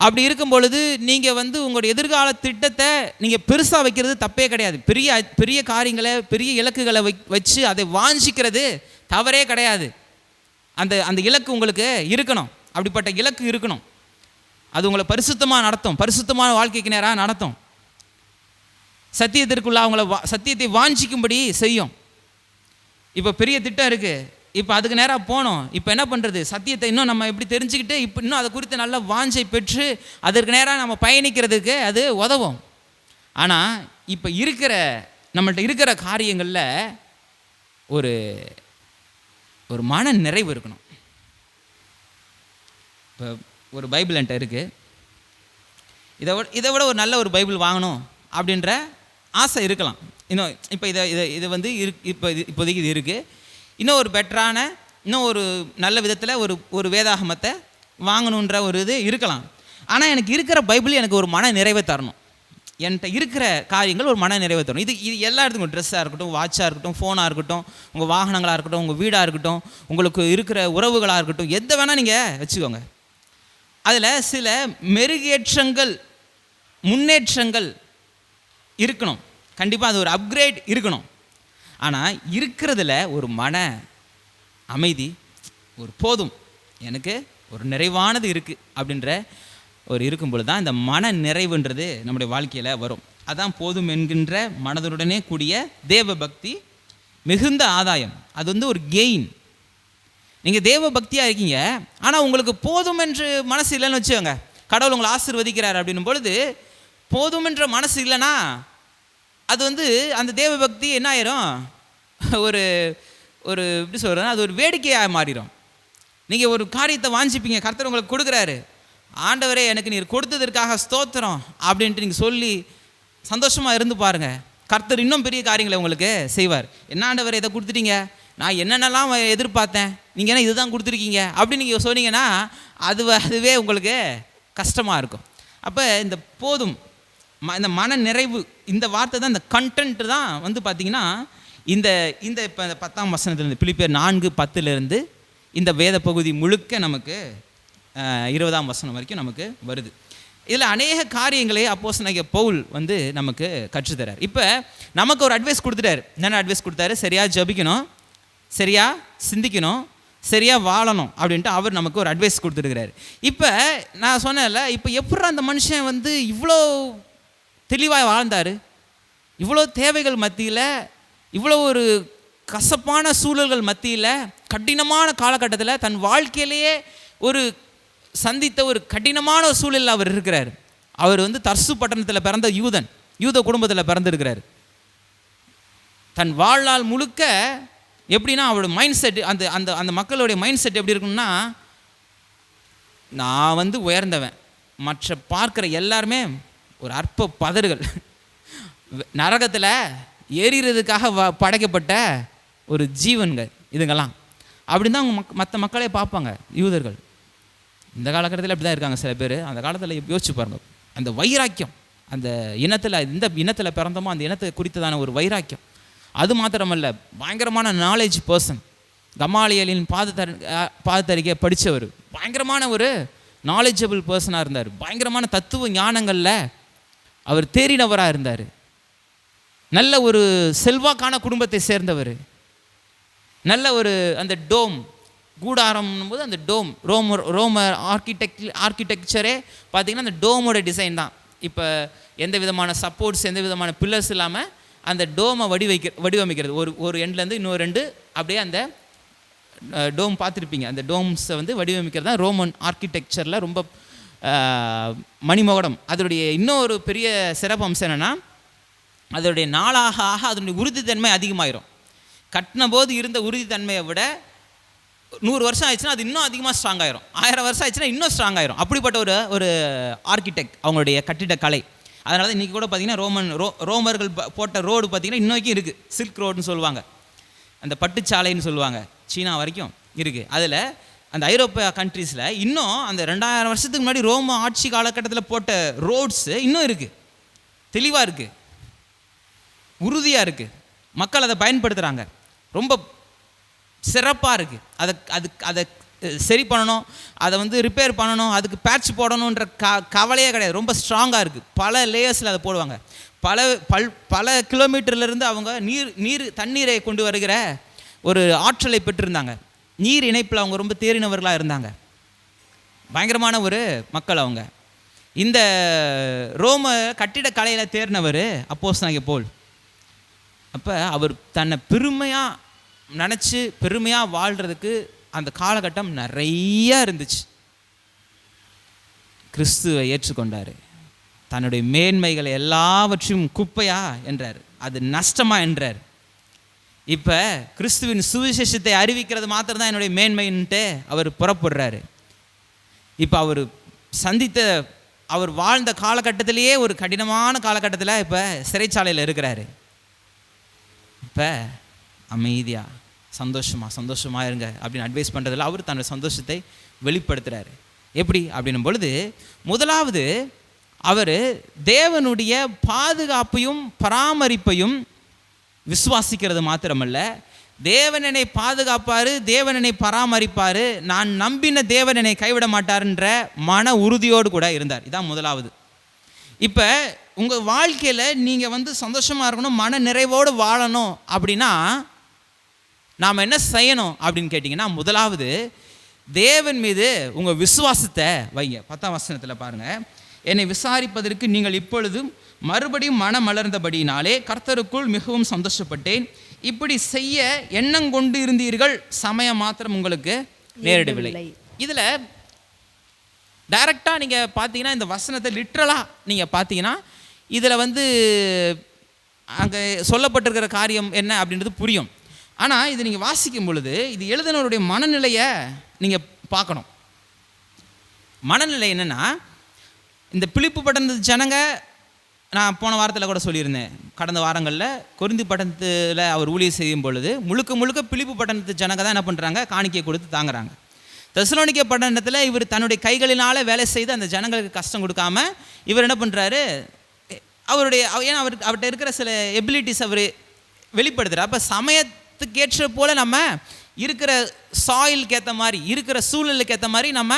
அப்படி இருக்கும் பொழுது நீங்கள் வந்து உங்களுடைய எதிர்கால திட்டத்தை நீங்கள் பெருசாக வைக்கிறது தப்பே கிடையாது. பெரிய பெரிய காரியங்களை, பெரிய இலக்குகளை வச்சு அதை வாஞ்சிக்கிறது தவறே கிடையாது. அந்த இலக்கு உங்களுக்கு இருக்கணும், அப்படிப்பட்ட இலக்கு இருக்கணும். அது உங்களை பரிசுத்தமாக நடத்தும், பரிசுத்தமான வாழ்க்கைக்கு நேராக நடத்தும், சத்தியத்திற்குள்ள அவங்கள சத்தியத்தை வாஞ்சிக்கும்படி செய்யும். இப்போ பெரிய திட்டம் இருக்குது, இப்போ அதுக்கு நேராக போனோம். இப்போ என்ன பண்ணுறது, சத்தியத்தை இன்னும் நம்ம எப்படி தெரிஞ்சுக்கிட்டு இப்போ இன்னும் அதை குறித்து நல்ல வாஞ்சை பெற்று அதற்கு நேராக நம்ம பயணிக்கிறதுக்கு அது உதவும். ஆனால் இப்போ நம்மள்ட்ட இருக்கிற காரியங்களில் ஒரு மன நிறைவு இருக்கணும். இப்போ ஒரு பைபிள் என்கிட்ட இருக்குது, இதை விட ஒரு நல்ல ஒரு பைபிள் வாங்கணும் அப்படின்ற ஆசை இருக்கலாம். இன்னும் இப்போ இதை வந்து இப்போதைக்கு இது இருக்குது. இன்னும் ஒரு பெட்டரான, இன்னும் ஒரு நல்ல விதத்தில் ஒரு வேதாகமத்தை வாங்கணுன்ற ஒரு இது இருக்கலாம். ஆனால் எனக்கு இருக்கிற பைபிள் எனக்கு ஒரு மன நிறைவை தரணும். என்கிட்ட இருக்கிற காரியங்கள் ஒரு மன நிறைவை தரணும். இது எல்லா இடத்துக்கும், ட்ரெஸ்ஸாக இருக்கட்டும், வாட்சாக இருக்கட்டும், ஃபோனாக இருக்கட்டும், உங்கள் வாகனங்களாக இருக்கட்டும், உங்கள் வீடாக இருக்கட்டும், உங்களுக்கு இருக்கிற உறவுகளாக இருக்கட்டும், எதை வேணால் நீங்கள் வச்சுக்கோங்க. அதில் சில மெருகேற்றங்கள், முன்னேற்றங்கள் இருக்கணும். கண்டிப்பாக அது ஒரு அப்கிரேட் இருக்கணும். ஆனால் இருக்கிறதுல ஒரு மன அமைதி, ஒரு போதும் எனக்கு ஒரு நிறைவானது இருக்குது அப்படின்ற ஒரு இருக்கும் பொழுது தான் இந்த மன நிறைவுன்றது நம்முடைய வாழ்க்கையில் வரும். அதான் போதும் என்கின்ற மனதுடனே கூடிய தேவ பக்தி மிகுந்த ஆதாயம். அது வந்து ஒரு கெயின். நீங்கள் தேவ பக்தியாக இருக்கீங்க, ஆனால் உங்களுக்கு போதும் என்று மனசு இல்லைன்னு வச்சுக்கோங்க. கடவுள் உங்களை ஆசீர்வதிக்கிறார் அப்படின்னும் பொழுது போதும் என்ற மனசு இல்லைன்னா அது வந்து அந்த தேவ பக்தி என்ன ஆயிரும், ஒரு எப்படி சொல்கிறேன்னா அது ஒரு வேடிக்கையாக மாறிடும். நீங்கள் ஒரு காரியத்தை வாஞ்சிப்பீங்க, கர்த்தர் உங்களுக்கு கொடுக்குறாரு, ஆண்டவரே எனக்கு நீர் கொடுத்ததற்காக ஸ்தோத்திரம் அப்படின்ட்டு நீங்கள் சொல்லி சந்தோஷமாக இருந்து பாருங்கள். கர்த்தர் இன்னும் பெரிய காரியங்களை உங்களுக்கு செய்வார். என்ன ஆண்டவரே இதை கொடுத்துட்டீங்க, நான் என்னென்னலாம் எதிர்பார்த்தேன், நீங்கள் என்ன இதுதான் கொடுத்துருக்கீங்க அப்படின்னு நீங்கள் சொன்னீங்கன்னா அதுவே உங்களுக்கு கஷ்டமாக இருக்கும். அப்போ இந்த போதும், இந்த மன நிறைவு, இந்த வார்த்தை தான், இந்த கண்டென்ட் தான் வந்து பார்த்திங்கன்னா இந்த இப்போ இந்த 10ஆம் வசனத்துலேருந்து, பிலிப்பியர் 4:10 இந்த வேத பகுதி முழுக்க நமக்கு 20ஆம் வசனம் வரைக்கும் நமக்கு வருது. இதில் அநேக காரியங்களை அப்போஸ்தலனாகிய பவுல் வந்து நமக்கு கற்றுத்தரார். இப்போ நமக்கு ஒரு அட்வைஸ் கொடுத்துட்டார். என்னென்ன அட்வைஸ் கொடுத்தாரு? சரியாக ஜபிக்கணும், சரியாக சிந்திக்கணும், சரியாக வாழணும் அப்படின்ட்டு அவர் நமக்கு ஒரு அட்வைஸ் கொடுத்துருக்கிறார். இப்போ நான் சொன்னேன்ல, இப்போ எப்படி அந்த மனுஷன் வந்து இவ்வளோ தெளிவாக வாழ்ந்தார், இவ்வளோ தேவைகள் மத்தியில், இவ்வளோ ஒரு கசப்பான சூழல்கள் மத்தியில், கடினமான காலகட்டத்தில் தன் வாழ்க்கையிலேயே ஒரு சந்தித்த ஒரு கடினமான ஒரு சூழலில் அவர் இருக்கிறார். அவர் வந்து தர்சு பட்டணத்தில் பிறந்த யூத குடும்பத்தில் பிறந்திருக்கிறார். தன் வாழ்நாள் முழுக்க எப்படின்னா அவரோட மைண்ட் செட், அந்த அந்த அந்த மக்களுடைய மைண்ட் செட் எப்படி இருக்குன்னா, நான் வந்து உயர்ந்தவன், மற்ற பார்க்குற எல்லாருமே ஒரு அற்ப பதர்கள், நரகத்தில் எரிகிறதுக்காக படைக்கப்பட்ட ஒரு ஜீவன்கள் இதுங்கெல்லாம். அப்படின்னு தான் அவங்க மற்ற மக்களே பார்ப்பாங்க யூதர்கள். இந்த காலகட்டத்தில் அப்படி தான் இருக்காங்க சில பேர். அந்த காலத்தில் யோசிச்சு பாருங்க, அந்த வைராக்கியம், அந்த இனத்தில், இந்த இனத்தில் பிறந்தோமோ அந்த இனத்தை குறித்ததான ஒரு வைராக்கியம். அது மாத்திரமல்ல, பயங்கரமான நாலேஜ் பர்சன். கமாலியலின் பாதத்தறிக்கை படித்தவர், பயங்கரமான ஒரு நாலேஜபிள் பர்சனாக இருந்தார். பயங்கரமான தத்துவ ஞானங்களில் அவர் தேறினவராக இருந்தார். நல்ல ஒரு செல்வாக்கான குடும்பத்தை சேர்ந்தவர். நல்ல ஒரு அந்த டோம் கூடாரம்னும் போது அந்த டோம் ரோமர் ஆர்கிடெக்சரே பார்த்திங்கன்னா அந்த டோமோட டிசைன் தான். இப்போ எந்த விதமான சப்போர்ட்ஸ், எந்த விதமான பில்லர்ஸ் இல்லாமல் அந்த டோமை வடிவமைக்கிறது. ஒரு எண்ட்லேருந்து இன்னொரு எண்டு அப்படியே அந்த டோம் பார்த்துருப்பீங்க. அந்த டோம்ஸை வந்து வடிவமைக்கிறது தான் ரோமன் ஆர்கிடெக்சரில் ரொம்ப மணிமகுடம். அதனுடைய இன்னொரு பெரிய சிறப்பு அம்சம் என்னென்னா, அதனுடைய நாளாக ஆக அதனுடைய உறுதித்தன்மை அதிகமாகிடும். கட்டின போது இருந்த உறுதித்தன்மையை விட 100 வருஷம் ஆயிடுச்சுன்னா அது இன்னும் அதிகமாக ஸ்ட்ராங் ஆயிரும். 1000 வருஷம் ஆயிடுச்சுன்னா இன்னும் ஸ்ட்ராங் ஆயிரும். அப்படிப்பட்ட ஒரு ஆர்கிடெக்ட் அவங்களுடைய கட்டிடக்கலை. அதனால தான் இன்றைக்கி கூட பார்த்திங்கன்னா ரோமர்கள் போட்ட ரோடு பார்த்திங்கன்னா இன்னைக்கும் இருக்குது. சில்க் ரோடுன்னு சொல்லுவாங்க, அந்த பட்டுச்சாலைன்னு சொல்லுவாங்க, சீனா வரைக்கும் இருக்குது. அதில் அந்த ஐரோப்பிய கண்ட்ரீஸில் இன்னும் அந்த 2000 வருஷத்துக்கு முன்னாடி ரோம ஆட்சி காலகட்டத்தில் போட்ட ரோட்ஸு இன்னும் இருக்குது, தெளிவாக இருக்குது, உறுதியாக இருக்குது. மக்கள் அதை பயன்படுத்துகிறாங்க, ரொம்ப சிறப்பாக இருக்குது. அதை சரி பண்ணணும், அதை வந்து ரிப்பேர் பண்ணணும், அதுக்கு பேட்ச் போடணுன்ற கவலையே கிடையாது. ரொம்ப ஸ்ட்ராங்காக இருக்குது. பல லேயர்ஸில் அதை போடுவாங்க. பல கிலோமீட்டர்லேருந்து அவங்க தண்ணீரை கொண்டு வருகிற ஒரு ஆற்றலை பெற்றிருந்தாங்க. நீர் இணைப்பில் அவங்க ரொம்ப தேறினவர்களாக இருந்தாங்க. பயங்கரமான ஒரு மக்கள் அவங்க. இந்த ரோம கட்டிடக்கலையில் தேர்னவர் அப்போஸ்தலனாகிய பவுல். அப்போ அவர் தன்னை பெருமையாக நினச்சி பெருமையாக வாழ்கிறதுக்கு அந்த காலகட்டம் நிறையா இருந்துச்சு. கிறிஸ்துவை ஏற்றுக்கொண்டார். தன்னுடைய மேன்மைகளை எல்லாவற்றையும் குப்பையா என்றார், அது நஷ்டமா என்றார். இப்போ கிறிஸ்துவின் சுவிசேஷத்தை அறிவிக்கிறது மாத்திரம் தான் என்னுடைய மேன்மைன்ட்டு அவர் புறப்படுறாரு. இப்போ அவர் வாழ்ந்த காலகட்டத்திலேயே ஒரு கடினமான காலகட்டத்தில் இப்போ சிறைச்சாலையில் இருக்கிறாரு. இப்போ அமைதியாக சந்தோஷமாக இருங்க அப்படின்னு அட்வைஸ் பண்ணுறதில் அவர் தன்னுடைய சந்தோஷத்தை வெளிப்படுத்துகிறாரு. எப்படி அப்படின்னும் பொழுது, முதலாவது அவர் தேவனுடைய பாதுகாப்பையும் பராமரிப்பையும் விசுவாசிக்கிறது மாத்திரமல்ல, தேவன் என்னை பாதுகாப்பார், தேவன் என்னை பராமரிப்பார், நான் நம்பின தேவன் என்னை கைவிட மாட்டார்ன்ற மன உறுதியோடு கூட இருந்தார். இதான் முதலாவது. இப்போ உங்கள் வாழ்க்கையில் நீங்கள் வந்து சந்தோஷமாக இருக்கணும், மன நிறைவோடு வாழணும் அப்படின்னா நாம் என்ன செய்யணும் அப்படின்னு கேட்டிங்கன்னா, முதலாவது தேவன் மீது உங்கள் விசுவாசத்தை வைங்க. 10ஆம் வசனத்தில் பாருங்கள், என்னை விசாரிப்பதற்கு நீங்கள் இப்பொழுதும் மறுபடியும் மனம் மலர்ந்தபடியினாலே கர்த்தருக்குள் மிகவும் சந்தோஷப்பட்டேன். இப்படி செய்ய எண்ணம் கொண்டு இருந்தீர்கள், சமயம் மாத்திரம் உங்களுக்கு நேரிடவில்லை. இதில் டைரெக்டாக நீங்கள் பார்த்தீங்கன்னா, இந்த வசனத்தை லிட்ரலாக நீங்கள் பார்த்தீங்கன்னா, இதில் வந்து அங்கே சொல்லப்பட்டிருக்கிற காரியம் என்ன அப்படின்றது புரியும். ஆனால் இது நீங்கள் வாசிக்கும் பொழுது இது எழுதினவருடைய மனநிலையை நீங்கள் பார்க்கணும். மனநிலை என்னென்னா, இந்த பிலிப்பு பட்டணத்து ஜனங்க, நான் போன வாரத்தில் கூட சொல்லியிருந்தேன், கடந்த வாரங்களில் கொரிந்து பட்டணத்தில் அவர் ஊழியர் செய்யும் பொழுது முழுக்க பிலிப்பு பட்டணத்து ஜனங்க தான் என்ன பண்ணுறாங்க, காணிக்கையை கொடுத்து தாங்குறாங்க. தெசலோனிக்கே பட்டணத்தில் இவர் தன்னுடைய கைகளினால் வேலை செய்து அந்த ஜனங்களுக்கு கஷ்டம் கொடுக்காம இவர் என்ன பண்ணுறாரு, ஏன்னா அவர்கிட்ட இருக்கிற சில எபிலிட்டிஸ் அவர் வெளிப்படுத்துகிறார். அப்போ சமயத்துக்கு ஏற்ற போல் நம்ம இருக்கிற சாயிலுக்கு ஏற்ற மாதிரி, இருக்கிற சூழலுக்கு ஏற்ற மாதிரி நம்ம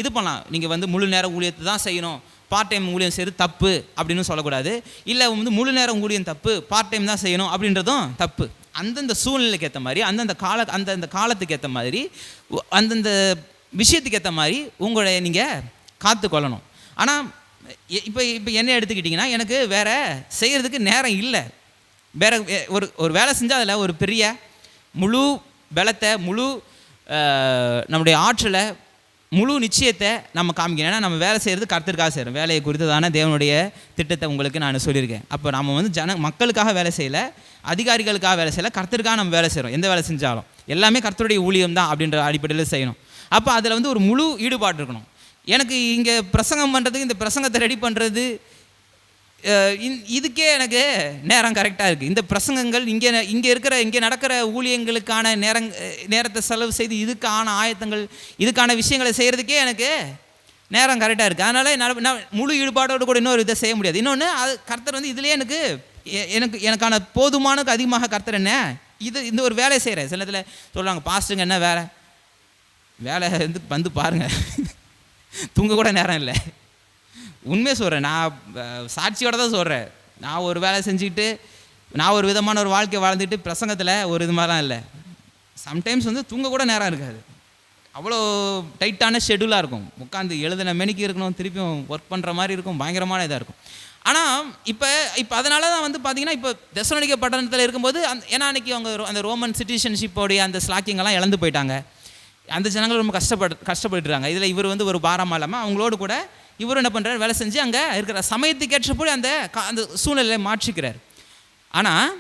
இது பண்ணலாம். நீங்கள் வந்து முழு நேர ஊழியத்தை தான் செய்யணும், பார்ட் டைம் ஊழியம் செய்கிறது தப்பு அப்படின்னு சொல்லக்கூடாது. இல்லை வந்து முழு நேரம் ஊழியம் தப்பு, பார்ட் டைம் தான் செய்யணும் அப்படின்றதும் தப்பு. அந்தந்த சூழ்நிலைக்கு ஏற்ற மாதிரி, அந்தந்த காலத்துக்கு ஏற்ற மாதிரி, அந்தந்த விஷயத்துக்கு ஏற்ற மாதிரி உங்களை நீங்கள் காத்துக்கொள்ளணும். ஆனால் இப்போ என்ன எடுத்துக்கிட்டிங்கன்னா, எனக்கு வேறு செய்கிறதுக்கு நேரம் இல்லை, வேறு ஒரு வேலை செஞ்சால் அதில் ஒரு பெரிய முழு பலத்தை, முழு நம்முடைய ஆற்றலை, முழு நிச்சயத்தை நம்ம காமிக்கணும். ஏன்னா நம்ம வேலை செய்கிறது கர்த்தருக்காக செய்கிறோம். வேலையை குறித்ததான தேவனுடைய திட்டத்தை உங்களுக்கு நான் சொல்லியிருக்கேன். அப்போ நம்ம வந்து மக்களுக்காக வேலை செய்யலை, அதிகாரிகளுக்காக வேலை செய்யலை, கர்த்தருக்காக நம்ம வேலை செய்கிறோம். எந்த வேலை செஞ்சாலும் எல்லாமே கர்த்தருடைய ஊழியம் தான் அப்படின்ற அடிப்படையில் செய்யணும். அப்போ அதில் வந்து ஒரு முழு ஈடுபாடு இருக்கணும். எனக்கு இங்கே பிரசங்கம் பண்ணுறதுக்கு, இந்த பிரசங்கத்தை ரெடி பண்ணுறது, இதுக்கே எனக்கு நேரம் கரெக்டாக இருக்குது. இந்த பிரசங்கங்கள் இங்கே நடக்கிற ஊழியங்களுக்கான நேரத்தை செலவு செய்து இதுக்கான ஆயத்தங்கள், இதுக்கான விஷயங்களை செய்கிறதுக்கே எனக்கு நேரம் கரெக்டாக இருக்குது. அதனால் நான் முழு ஈடுபாடோடு கூட இன்னொரு இதை செய்ய முடியாது. இன்னொன்று, அது கர்த்தர் வந்து இதுலேயே எனக்கான போதுமானதுக்கு அதிகமாக கர்த்தர் என்ன இந்த ஒரு வேலையை செய்கிறேன். சில நேரத்தில் சொல்லுவாங்க, பாஸ்ட்டுங்க என்ன வேலை வந்து பாருங்கள், தூங்க கூட நேரம் இல்லை. உண்மையை சொல்கிறேன், நான் சாட்சியோட தான் சொல்கிறேன். நான் ஒரு வேலை செஞ்சுக்கிட்டு, நான் ஒரு விதமான ஒரு வாழ்க்கை வாழ்ந்துட்டு பிரசங்கத்தில் ஒரு இது மாதிரிலாம் இல்லை. சம்டைம்ஸ் வந்து தூங்க கூட நேரம் இருக்காது, அவ்வளோ டைட்டான ஷெடியூலாக இருக்கும். உட்காந்து எழுதின மெனிக்கு இருக்கணும், திருப்பியும் ஒர்க் பண்ணுற மாதிரி இருக்கும், பயங்கரமான இதாக இருக்கும். ஆனால் இப்போ அதனால தான் வந்து பார்த்திங்கன்னா, இப்போ தெசலோனிக்கே பட்டணத்தில் இருக்கும்போது ஏன்னா அன்றைக்கி அவங்க அந்த ரோமன் சிட்டிசன்ஷிப்போடைய அந்த ஸ்லாக்கிங்கெல்லாம் இழந்து போயிட்டாங்க. அந்த ஜனங்கள் ரொம்ப கஷ்டப்பட்டுருக்காங்க. இதில் இவர் வந்து ஒரு பாரமாக இல்லாமல் அவங்களோடு கூட இவரும் என்ன பண்ணுறாரு, வேலை செஞ்சு அங்கே இருக்கிற சமயத்துக்கு ஏற்றபடி அந்த சூழ்நிலையை மாற்றிக்கிறார். ஆனால்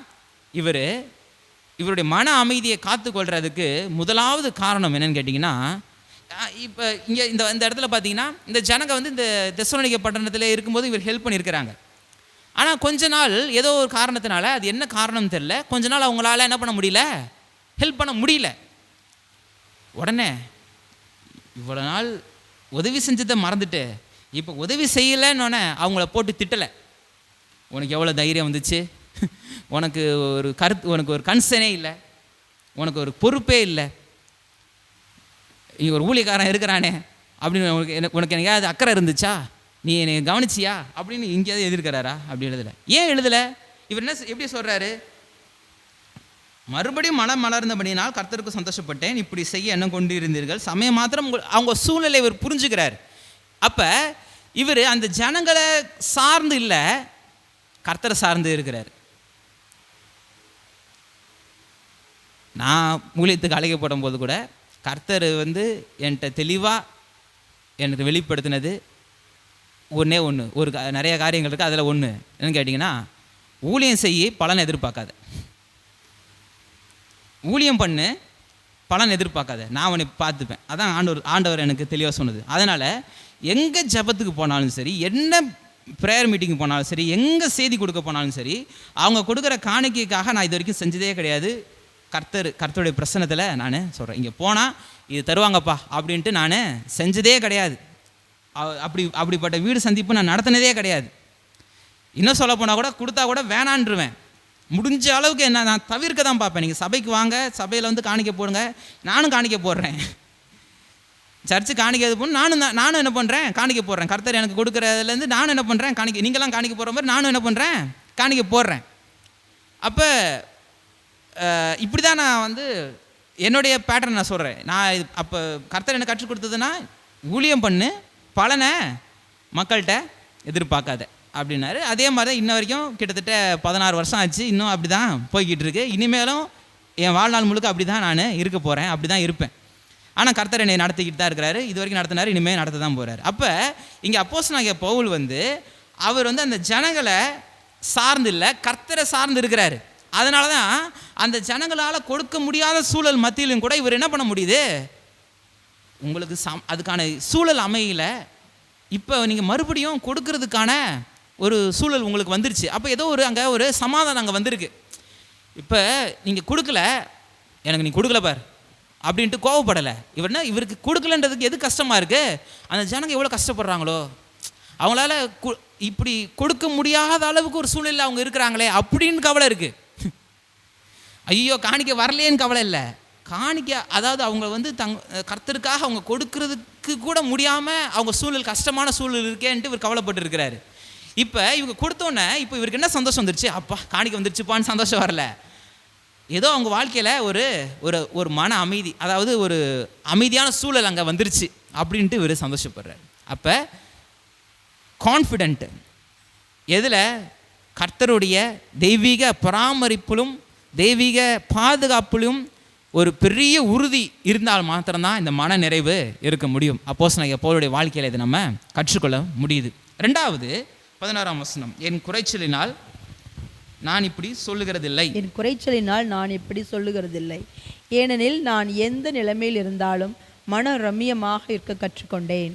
இவருடைய மன அமைதியை காத்துக்கொள்கிறதுக்கு முதலாவது காரணம் என்னன்னு கேட்டிங்கன்னா, இப்போ இங்கே இந்த இடத்துல பார்த்தீங்கன்னா, இந்த ஜனங்க வந்து இந்த தெசலோனிக்கே பட்டணத்தில் இருக்கும்போது இவர் ஹெல்ப் பண்ணியிருக்கிறாங்க. ஆனால் கொஞ்ச நாள் ஏதோ ஒரு காரணத்தினால, அது என்ன காரணம் தெரில, கொஞ்ச நாள் அவங்களால என்ன பண்ண முடியல, ஹெல்ப் பண்ண முடியல. உடனே இவ்வளோ நாள் உதவி செஞ்சதை மறந்துட்டு இப்போ உதவி செய்யலைன்னொன்னே அவங்கள போட்டு திட்டலை. உனக்கு எவ்வளோ தைரியம் வந்துச்சு, உனக்கு ஒரு கன்சர்னே இல்லை, உனக்கு ஒரு பொறுப்பே இல்லை, இங்கே ஒரு ஊழியக்காரன் இருக்கிறானே அப்படின்னு உனக்கு எனக்காவது அக்கறை இருந்துச்சா, நீ என்னை கவனிச்சியா அப்படின்னு எங்கேயாவது எழுதியிருக்கிறாரா? அப்படி எழுதலை. ஏன் எழுதலை? இவர் என்ன எப்படி சொல்கிறாரு, மறுபடியும் மனம் மலர்ந்தபடினால் கர்த்தருக்கு சந்தோஷப்பட்டேன், இப்படி செய்ய எண்ணம் கொண்டு இருந்தீர்கள், சமயம் மாத்திரம் அவங்க சூழ்நிலை இவர் புரிஞ்சுக்கிறார். அப்போ இவர் அந்த ஜனங்களை சார்ந்து இல்லை, கர்த்தரை சார்ந்து இருக்கிறார். நான் ஊழியத்துக்கு அழைக்கப்படும் போது கூட கர்த்தர் வந்து என்கிட்ட தெளிவாக எனக்கு வெளிப்படுத்தினது ஒன்றே ஒன்று, நிறைய காரியங்கள் இருக்குது. அதில் ஒன்று என்னன்னு கேட்டிங்கன்னா, ஊழியம் செய்ய பலன் எதிர்பார்க்காத, ஊழியம் பண்ணு பலன் எதிர்பார்க்காத, நான் அவனை பார்த்துப்பேன். அதான் ஆண்டவர் எனக்கு தெளிவாக சொன்னது. அதனால் எங்கே ஜபத்துக்கு போனாலும் சரி, என்ன ப்ரேயர் மீட்டிங் போனாலும் சரி, எங்கே செய்தி கொடுக்க போனாலும் சரி, அவங்க கொடுக்குற காணிக்கைக்காக நான் இது வரைக்கும் செஞ்சதே கிடையாது. கர்த்தருடைய பிரசன்னத்தில் நான் சொல்கிறேன், இங்கே போனால் இது தருவாங்கப்பா அப்படின்ட்டு நான் செஞ்சதே கிடையாது. அப்படிப்பட்ட வீடு சந்திப்பு நான் நடத்தினதே கிடையாது. இன்னும் சொல்ல போனால் கூட கொடுத்தா கூட வேணான்றுவேன். முடிஞ்ச அளவுக்கு என்ன நான் தவிர்க்க தான் பார்ப்பேன். நீங்கள் சபைக்கு வாங்க, சபையில் வந்து காணிக்க போடுங்க, நானும் காணிக்க போடுறேன். சர்ச்சு காணிக்க போகணும், நானும் என்ன பண்ணுறேன், காணிக்க போடுறேன். கர்த்தர் எனக்கு கொடுக்குறதுலேருந்து நானும் என்ன பண்ணுறேன், காணிக்க, நீங்களாம் காணிக்க போகிற மாதிரி நானும் என்ன பண்ணுறேன், காணிக்க போடுறேன். அப்போ இப்படி தான் நான் வந்து என்னுடைய பேட்டர்ன் நான் சொல்கிறேன். நான் அப்போ கர்த்தர் எனக்கு கற்றுக் கொடுத்ததுன்னா, ஊழியம் பண்ணு, பலனை மக்கள்கிட்ட எதிர்பார்க்காத அப்படின்னாரு. அதே மாதிரி தான் இன்ன வரைக்கும் கிட்டத்தட்ட 16 வருஷம் ஆச்சு, இன்னும் அப்படி தான் போய்கிட்டு இருக்கு. இனிமேலும் என் வாழ்நாள் முழுக்க அப்படி தான் நான் இருக்க போகிறேன், அப்படி தான் இருப்பேன். ஆனால் கர்த்தர் என்னை நடத்திக்கிட்டு தான் இருக்கிறாரு, இது வரைக்கும் நடத்தினார், இனிமேல் நடத்த தான் போகிறார். அப்போ இங்கே அப்போஸ்தலனாகிய பவுல் வந்து அவர் வந்து அந்த ஜனங்களை சார்ந்து இல்லை, கர்த்தரை சார்ந்து இருக்கிறாரு. அதனால தான் அந்த ஜனங்களால் கொடுக்க முடியாத சூழல் மத்தியிலும் கூட இவர் என்ன பண்ண முடியுது, உங்களுக்கு அதுக்கான சூழல் அமையல, இப்போ நீங்கள் மறுபடியும் கொடுக்கறதுக்கான ஒரு சூழல் உங்களுக்கு வந்துருச்சு. அப்போ ஏதோ அங்கே ஒரு சமாதானம் அங்கே வந்திருக்கு. இப்போ நீங்கள் கொடுக்கல, எனக்கு நீ கொடுக்கல பார் அப்படின்ட்டு கோவப்படலை. இவருக்கு கொடுக்கலன்றதுக்கு எது கஷ்டமாக இருக்குது, அந்த ஜனங்க எவ்வளோ கஷ்டப்படுறாங்களோ, அவங்களால இப்படி கொடுக்க முடியாத அளவுக்கு ஒரு சூழ்நிலை அவங்க இருக்கிறாங்களே அப்படின்னு கவலை இருக்குது. ஐயோ காணிக்க வரலேன்னு கவலை இல்லை, காணிக்க, அதாவது அவங்க வந்து கர்த்தருக்காக அவங்க கொடுக்கறது அதுக்கு கூட முடியாமல் அவங்க சூழல் கஷ்டமான சூழல் இருக்கேன்ட்டு இவர் கவலைப்பட்டு இருக்கிறாரு. இப்போ இவங்க கொடுத்தோன்னே இப்போ இவருக்கு என்ன சந்தோஷம் வந்துருச்சு, அப்பா காணிக்க வந்துருச்சுப்பான்னு சந்தோஷம் வரல. ஏதோ அவங்க வாழ்க்கையில் ஒரு ஒரு ஒரு மன அமைதி, அதாவது ஒரு அமைதியான சூழல் அங்கே வந்துருச்சு அப்படின்ட்டு இவர் சந்தோஷப்படுறார். அப்போ கான்ஃபிடென்ட்டு எதில்? கர்த்தருடைய தெய்வீக பராமரிப்பிலும் தெய்வீக பாதுகாப்பிலும் ஒரு பெரிய உறுதி இருந்தால் மாத்திரம்தான் இந்த மன நிறைவு இருக்க முடியும். அப்போஸ்தலனாகிய பவுலுடைய வாழ்க்கையில் இதை நம்ம கற்றுக்கொள்ள முடியுது. 2வது 16ஆம் வசனம், என் குறைச்சலினால் நான் இப்படி சொல்லுகிறதில்லை. என் குறைச்சலினால் நான் இப்படி சொல்லுகிறதில்லை, ஏனெனில் நான் எந்த நிலைமையில் இருந்தாலும் மன ரம்மியமாக இருக்க கற்றுக்கொண்டேன்.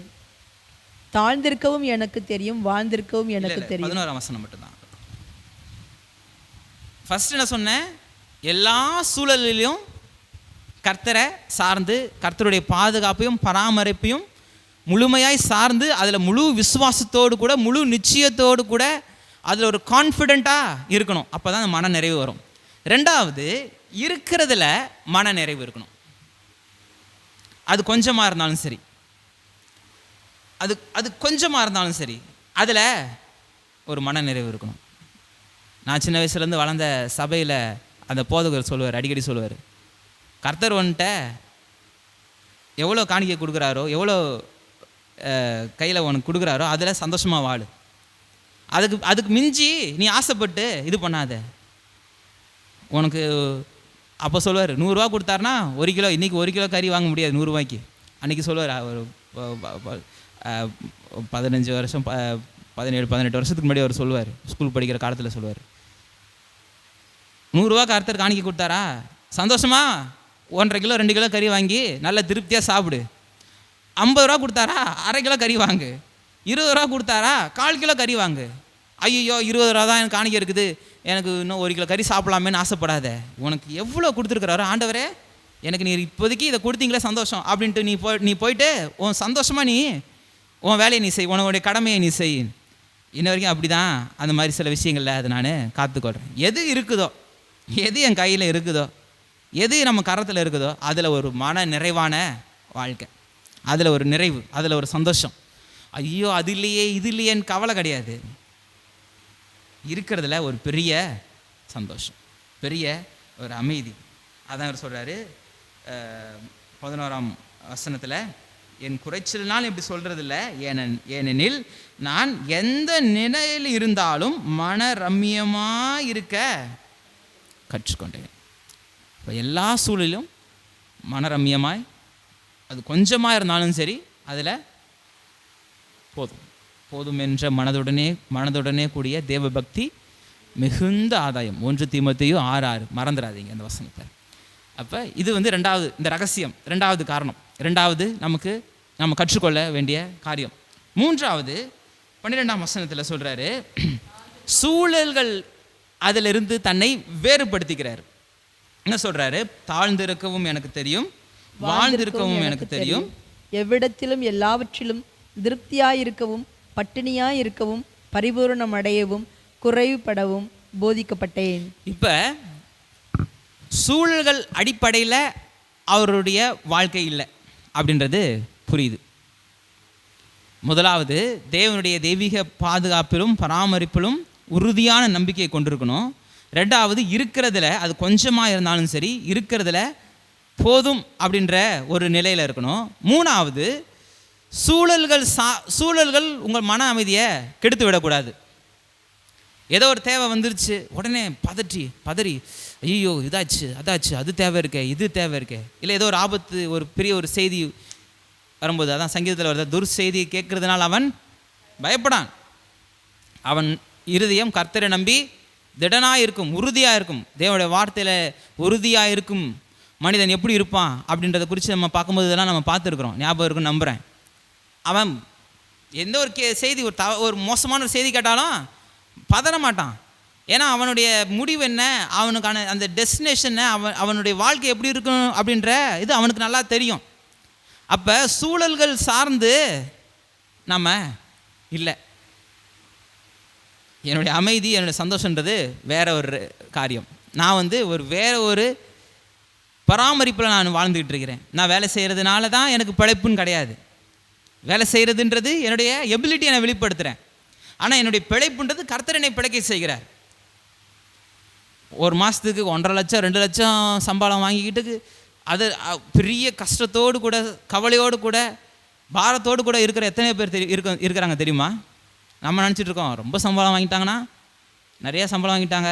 தாழ்ந்திருக்கவும் எனக்கு தெரியும், வாழ்ந்திருக்கவும் எனக்கு தெரியும். 11ஆம் வசனம் மட்டும்தான். ஃபர்ஸ்ட் என்ன சொன்னேன்? எல்லா சூழலிலும் கர்த்தரை சார்ந்து கர்த்தருடைய பாதுகாப்பையும் பராமரிப்பையும் முழுமையாய் சார்ந்து அதில் முழு விசுவாசத்தோடு கூட முழு நிச்சயத்தோடு கூட அதில் ஒரு கான்ஃபிடெண்ட்டாக இருக்கணும். அப்போ தான் அந்த மன நிறைவு வரும். 2வது இருக்கிறதுல மன நிறைவு இருக்கணும். அது கொஞ்சமாக இருந்தாலும் சரி, அது கொஞ்சமாக இருந்தாலும் சரி, அதில் ஒரு மன நிறைவு இருக்கணும். நான் சின்ன வயசுலேருந்து வளர்ந்த சபையில் அந்த போதகர் சொல்லுவார், அடிக்கடி சொல்லுவார், கர்த்தர் வந்துட்ட எவ்வளோ காணிக்கை கொடுக்குறாரோ, எவ்வளோ கையில் உனக்கு கொடுக்குறாரோ அதில் சந்தோஷமாக வாழு. அதுக்கு மிஞ்சி நீ ஆசைப்பட்டு இது பண்ணாத. உனக்கு அப்போ சொல்லுவார், 100 ரூபா கொடுத்தாருனா 1 கிலோ, இன்றைக்கி 1 கிலோ கறி வாங்க முடியாது 100 ரூபாய்க்கு. அன்றைக்கி சொல்லுவார், ஒரு 15 வருஷம் 17-18 வருஷத்துக்கு முன்னாடி அவர் சொல்லுவார், ஸ்கூல் படிக்கிற காலத்தில் சொல்லுவார், 100 ரூபா கர்த்தர் காணிக்கை கொடுத்தாரா சந்தோஷமா 1.5 கிலோ 2 கிலோ கறி வாங்கி நல்ல திருப்தியாக சாப்பிடு. 50 ரூபா கொடுத்தாரா 1/2 கிலோ கறி வாங்கு. 20 ரூபா கொடுத்தாரா 1/4 கிலோ கறி வாங்கு. ஐயோ 20 ரூபா தான் எனக்கு காணிக்கை இருக்குது, எனக்கு இன்னும் 1 கிலோ கறி சாப்பிடலாமேன்னு ஆசைப்படாத. உனக்கு எவ்வளோ கொடுத்துருக்குறாரோ ஆண்டவரே, எனக்கு நீ இப்போதைக்கு இதை கொடுத்தீங்களே சந்தோஷம் அப்படின்ட்டு நீ போயிட்டு உன் சந்தோஷமாக நீ உன் வேலையை நீ செய், உன்னுடைய கடமையை நீ செய். இன்ன வரைக்கும் அப்படி தான் அந்த மாதிரி சில விஷயங்களில் அதை நான் காத்துக்கொள்கிறேன். எது இருக்குதோ, எது என் கையில் இருக்குதோ, எது நம்ம கரத்தில் இருக்குதோ அதில் ஒரு மன நிறைவான வாழ்க்கை, அதில் ஒரு நிறைவு, அதில் ஒரு சந்தோஷம். ஐயோ அது இல்லையே இது இல்லையேன்னு கவலை கிடையாது. இருக்கிறதுல ஒரு பெரிய சந்தோஷம், பெரிய ஒரு அமைதி. அதான் அவர் சொல்கிறாரு 11ஆம் வசனத்தில், என் குறைச்சல்னால் இப்படி சொல்கிறதில்ல, ஏனெனில் நான் எந்த நிலையில் இருந்தாலும் மன ரம்மியமாக இருக்க கற்றுக்கொண்டேன். இப்போ எல்லா சூழலிலும் மனரம்யமாய், அது கொஞ்சமாக இருந்தாலும் சரி, அதில் போதும் என்ற மனதுடனே கூடிய தேவ பக்தி மிகுந்த ஆதாயம். 1 தீமோத்தேயு 6:6 மறந்துடாதீங்க அந்த வசனத்தை. அப்போ இது 2வது, இந்த ரகசியம் 2வது காரணம், 2வது நம்ம கற்றுக்கொள்ள வேண்டிய காரியம். 3வது 12ஆம் வசனத்தில் சொல்கிறாரு, சூழல்கள் அதிலிருந்து தன்னை வேறுபடுத்திக்கிறார். என்ன சொல்கிறாரு? தாழ்ந்திருக்கவும் எனக்கு தெரியும், வாழ்ந்திருக்கவும் எனக்கு தெரியும், எவ்விடத்திலும் எல்லாவற்றிலும் திருப்தியாயிருக்கவும் பட்டினியாயிருக்கவும் பரிபூரணம் அடையவும் குறைவுபடவும் போதிக்கப்பட்டேன். இப்போ சூழல்கள் அடிப்படையில் அவருடைய வாழ்க்கை இல்லை அப்படின்றது புரியுது. முதலாவது தேவனுடைய தெய்வீக பாதுகாப்பிலும் பராமரிப்பிலும் உறுதியான நம்பிக்கையை கொண்டிருக்கணும். 2வது இருக்கிறதுல அது கொஞ்சமாக இருந்தாலும் சரி, இருக்கிறதுல போதும் அப்படின்ற ஒரு நிலையில் இருக்கணும். 3வது சூழல்கள் உங்கள் மன அமைதியை கெடுத்து விடக்கூடாது. ஏதோ ஒரு தேவை வந்துருச்சு, உடனே பதறி ஐயோ இதாச்சு அதாச்சு, அது தேவை இருக்கே, இது தேவை இருக்கே, இல்லை ஏதோ ஒரு ஆபத்து, ஒரு பெரிய ஒரு செய்தி வரும்போது, அதான் சங்கீதத்தில் வருது, துர்செய்தி கேட்கறதுனால அவன் பயப்படான், அவன் இருதயம் கர்த்தரை நம்பி திடனாக இருக்கும், உறுதியாக இருக்கும். தேவனுடைய வார்த்தையில் உறுதியாக இருக்கும் மனிதன் எப்படி இருப்பான் அப்படின்றத குறித்து நம்ம பார்க்கும்போது இதெல்லாம் நம்ம பார்த்துருக்குறோம், ஞாபகம் இருக்குன்னு நம்புகிறேன். அவன் எந்த ஒரு செய்தி, ஒரு மோசமான ஒரு செய்தி கேட்டாலும் பதற மாட்டான். ஏன்னா அவனுடைய முடிவு என்ன, அவனுக்கான அந்த டெஸ்டினேஷனை, அவனுடைய வாழ்க்கை எப்படி இருக்கணும் அப்படின்ற இது அவனுக்கு நல்லா தெரியும். அப்போ சூழல்கள் சார்ந்து நம்ம இல்லை. என்னுடைய அமைதி, என்னுடைய சந்தோஷன்றது வேற ஒரு காரியம். நான் வேற ஒரு பராமரிப்பில் நான் வாழ்ந்துக்கிட்டு இருக்கிறேன். நான் வேலை செய்கிறதுனால தான் எனக்கு பிழைப்புன்னு கிடையாது. வேலை செய்கிறதுன்றது என்னுடைய எபிலிட்டியை நான் வெளிப்படுத்துகிறேன். ஆனால் என்னுடைய பிழைப்புன்றது கர்த்தர் என்னை பிழைக்க செய்கிறார். ஒரு மாதத்துக்கு 1.5 லட்சம் 2 லட்சம் சம்பளம் வாங்கிக்கிட்டு அது பெரிய கஷ்டத்தோடு கூட, கவலையோடு கூட, பாரத்தோடு கூட இருக்கிற எத்தனை பேர் இருக்கிறாங்க தெரியுமா? நம்ம நினச்சிட்டு இருக்கோம் ரொம்ப சம்பளம் வாங்கிட்டாங்கன்னா, நிறைய சம்பளம் வாங்கிட்டாங்க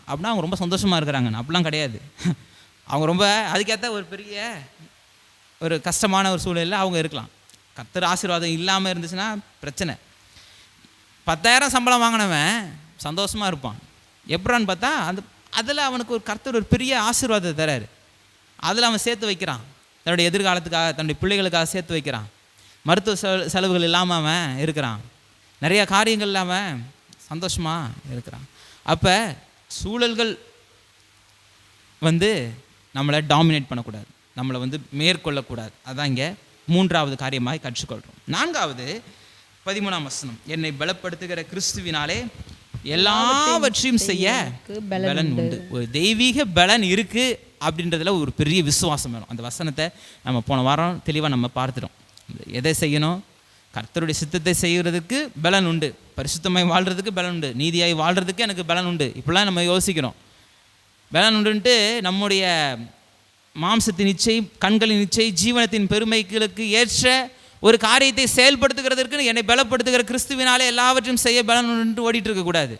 அப்படின்னா அவங்க ரொம்ப சந்தோஷமாக இருக்கிறாங்க. அப்படிலாம் கிடையாது. அவங்க ரொம்ப அதுக்கேற்ற ஒரு பெரிய ஒரு கஷ்டமான ஒரு சூழ்நிலையில் அவங்க இருக்கலாம். கர்த்தர் ஆசீர்வாதம் இல்லாமல் இருந்துச்சுன்னா பிரச்சனை. 10,000 சம்பளம் வாங்கினவன் சந்தோஷமாக இருப்பான். எப்படான்னு பார்த்தா அதில் அவனுக்கு ஒரு கர்த்தர் ஒரு பெரிய ஆசீர்வாதத்தை தராரு. அதில் அவன் சேர்த்து வைக்கிறான். தன்னுடைய எதிர்காலத்துக்காக, தன்னுடைய பிள்ளைகளுக்காக சேர்த்து வைக்கிறான். மருத்துவ செலவுகள் இல்லாமல் அவன் இருக்கிறான். நிறைய காரியங்கள் இல்லாமல் சந்தோஷமாக இருக்கிறான். அப்போ சூழல்கள் நம்மளை டாமினேட் பண்ணக்கூடாது, நம்மளை மேற்கொள்ளக்கூடாது. அதான் இங்கே 3வது காரியமாக கற்றுக்கொள்கிறோம். 4வது 13ஆம் வசனம், என்னை பலப்படுத்துகிற கிறிஸ்துவினாலே எல்லாவற்றையும் செய்ய பலன் உண்டு. ஒரு தெய்வீக பலன் இருக்குது அப்படின்றதுல ஒரு பெரிய விசுவாசம் வேணும். அந்த வசனத்தை நம்ம போன வாரம் தெளிவாக நம்ம பார்த்துட்டோம். எதை செய்யணும்? கர்த்தருடைய சித்தத்தை செய்கிறதுக்கு பலன் உண்டு, பரிசுத்தமாய் வாழ்கிறதுக்கு பலன் உண்டு, நீதியாய் வாழ்கிறதுக்கு எனக்கு பலன் உண்டு. இப்படிலாம் நம்ம யோசிக்கிறோம். பலன் உண்டுன்ட்டு நம்முடைய மாம்சத்தின் இச்சை, கண்களின் இச்சை, ஜீவனத்தின் பெருமைகளுக்கு ஏற்ற ஒரு காரியத்தை செயல்படுத்துகிறதற்கு என்னை பலப்படுத்துகிற கிறிஸ்துவினாலே எல்லாவற்றையும் செய்ய பலன் உண்டு ஓடிட்டு இருக்கக்கூடாது.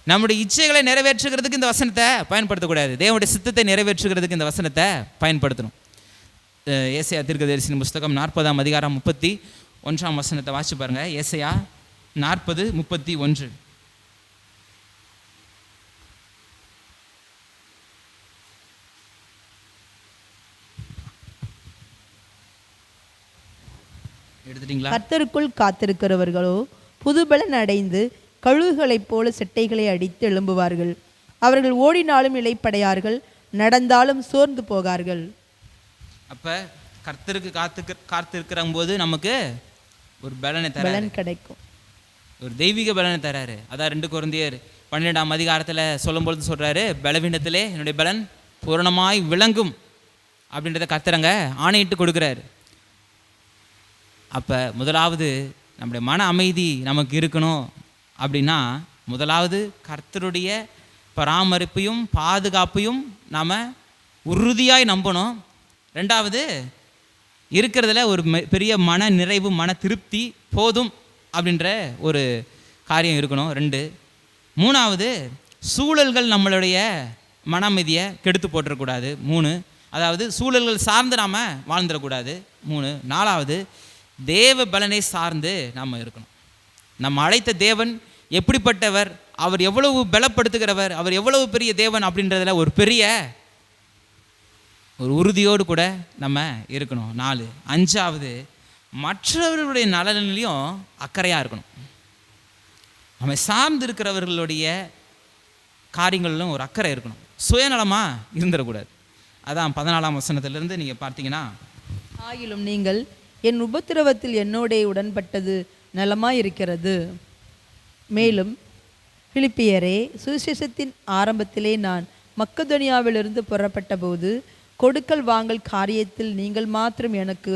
நம்முடைய இச்சைகளை நிறைவேற்றுகிறதுக்கு இந்த வசனத்தை பயன்படுத்தக்கூடாது. தேவனுடைய சித்தத்தை நிறைவேற்றுகிறதுக்கு இந்த வசனத்தை பயன்படுத்தணும். ஏசாயா தீர்க்கதரிசியின் புஸ்தகம் 40ஆம் அதிகாரம் 31ஆம் வசனத்தை வாசிச்சு பாருங்க. ஏசாயா 40:31. எடுத்துட்டீங்களா? கர்த்தருக்குள் காத்திருக்கிறவர்களோ புதுபலன் அடைந்து கழுகுகளைப் போல செட்டைகளை அடித்து எழும்புவார்கள். அவர்கள் ஓடினாலும் இளைப்படையார்கள், நடந்தாலும் சோர்ந்து போகார்கள். அப்போ கர்த்தருக்கு காத்திருக்கிற போது நமக்கு ஒரு பலனை பலன் கிடைக்கும், ஒரு தெய்வீக பலனை தராரு. அதான் 2 கொரிந்தியர் 12ஆம் அதிகாரத்தில் சொல்லும்பொழுது சொல்கிறாரு, பலவீனத்திலே என்னுடைய பலன் பூரணமாய் விளங்கும் அப்படின்றத கர்த்தரங்க ஆணையிட்டு கொடுக்குறாரு. அப்போ முதலாவது நம்முடைய மன அமைதி நமக்கு இருக்கணும் அப்படின்னா, முதலாவது கர்த்தருடைய பராமரிப்பையும் பாதுகாப்பையும் நாம் உறுதியாய் நம்பணும். 2வது இருக்கிறதுல ஒரு பெரிய மன நிறைவு, மன திருப்தி போதும் அப்படின்ற ஒரு காரியம் இருக்கணும். 2. 3வது சூழல்கள் நம்மளுடைய மன அமைதியை கெடுத்து போட்டுறக்கூடாது. 3. அதாவது சூழல்கள் சார்ந்து நாம் வாழ்ந்துடக்கூடாது. 3. 4வது தேவ பலனை சார்ந்து நாம் இருக்கணும். நம்ம அழைத்த தேவன் எப்படிப்பட்டவர், அவர் எவ்வளவு பலப்படுத்துகிறவர், அவர் எவ்வளவு பெரிய தேவன் அப்படின்றதுல ஒரு பெரிய ஒரு உறுதியோடு கூட நம்ம இருக்கணும். 4. 5வது மற்றவர்களுடைய நலனிலையும் அக்கறையாக இருக்கணும். நம்ம சார்ந்து இருக்கிறவர்களுடைய காரியங்களிலும் ஒரு அக்கறை இருக்கணும். சுயநலமாக இருந்துடக்கூடாது. அதான் 14ஆம் வசனத்திலிருந்து நீங்கள் பார்த்தீங்கன்னா, ஆகிலும் நீங்கள் என் உபத்திரவத்தில் என்னோடே உடன்பட்டது நலமாயிருக்கிறது. மேலும் பிலிப்பியரே, சுவிசேஷத்தின் ஆரம்பத்திலே நான் மக்கெதோனியாவிலிருந்து புறப்பட்ட போது கொடுக்கல் வாங்கல் காரியத்தில் நீங்கள் மாத்திரம் எனக்கு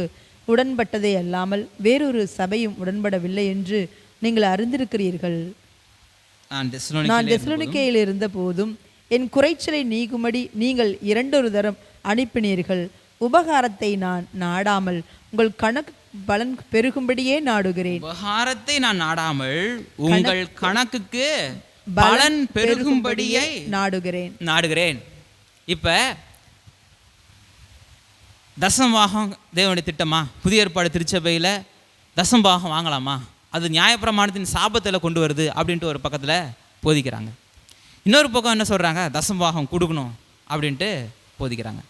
உடன்பட்டதே அல்லாமல் வேறொரு சபையும் உடன்படவில்லை என்று நீங்கள் அறிந்திருக்கிறீர்கள். நான் தெசலோனிக்கேயில் இருந்த போதும் என் குறைச்சலை நீக்கும்படி நீங்கள் 2 தரம் அனுப்பினீர்கள். உபகாரத்தை நான் நாடாமல் உங்கள் கணக்கு பலன் பெருகும்படியே நாடுகிறேன். உபகாரத்தை நான் நாடாமல் உங்கள் கணக்குக்கு பலன் பெருகும்படியே நாடுகிறேன். இப்ப தசம்பாகம் தேவனுடைய திட்டமா? புதிய ஏற்பாடு திருச்சபையில் தசம்பாகம் வாங்கலாமா? அது நியாயப்பிரமாணத்தின் சாபத்தில் கொண்டு வருது அப்படின்ட்டு ஒரு பக்கத்தில் போதிக்கிறாங்க. இன்னொரு பக்கம் என்ன சொல்கிறாங்க? தசம்பாகம் கொடுக்கணும் அப்படின்ட்டு போதிக்கிறாங்க.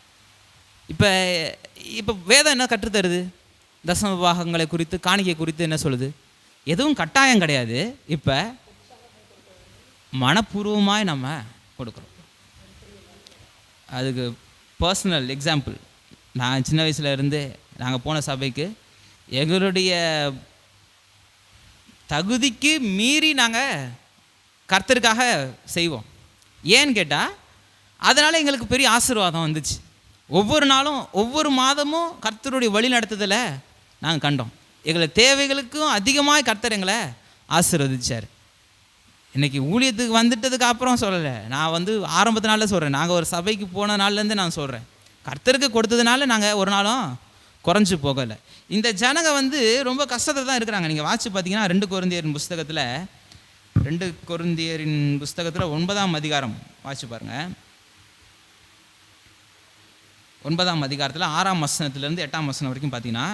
இப்போ வேதம் என்ன கற்றுத்தருது? தசமபாகங்களை குறித்து, காணிக்கை குறித்து என்ன சொல்லுது? எதுவும் கட்டாயம் கிடையாது. இப்போ மனப்பூர்வமாய் நம்ம கொடுக்குறோம். அதுக்கு பர்சனல் எக்ஸாம்பிள், நான் சின்ன வயசில் இருந்து நாங்கள் போன சபைக்கு எங்களுடைய தகுதிக்கு மீறி நாங்கள் கர்த்தருக்காக செய்வோம். ஏன்னு கேட்டால் அதனால் எங்களுக்கு பெரிய ஆசீர்வாதம் வந்துச்சு. ஒவ்வொரு நாளும் ஒவ்வொரு மாதமும் கர்த்தருடைய வழி நடத்துதலை நாங்கள் கண்டோம். எங்களை தேவைகளுக்கும் அதிகமாக கர்த்தர் எங்களை ஆசீர்வதிச்சார். இன்றைக்கி ஊழியத்துக்கு வந்துட்டதுக்கு அப்புறம் சொல்லலை, நான் வந்து ஆரம்பத்து நாளில் சொல்கிறேன். நாங்கள் ஒரு சபைக்கு போன நாள்லேருந்து நான் சொல்கிறேன், கர்த்தருக்கு கொடுத்ததுனால நாங்கள் ஒரு நாளும் குறைஞ்சி போகலை. இந்த ஜனங்க வந்து ரொம்ப கஷ்டத்தில் தான் இருக்கிறாங்க. நீங்கள் வாட்சி பார்த்தீங்கன்னா 2 கொரிந்தியரின் புஸ்தகத்தில் 9ஆம் அதிகாரம் வாட்சி பாருங்கள். 9ஆம் அதிகாரத்தில் 6ஆம் வசனத்துலேருந்து 8ஆம் வசனம் வரைக்கும் பார்த்தீங்கன்னா,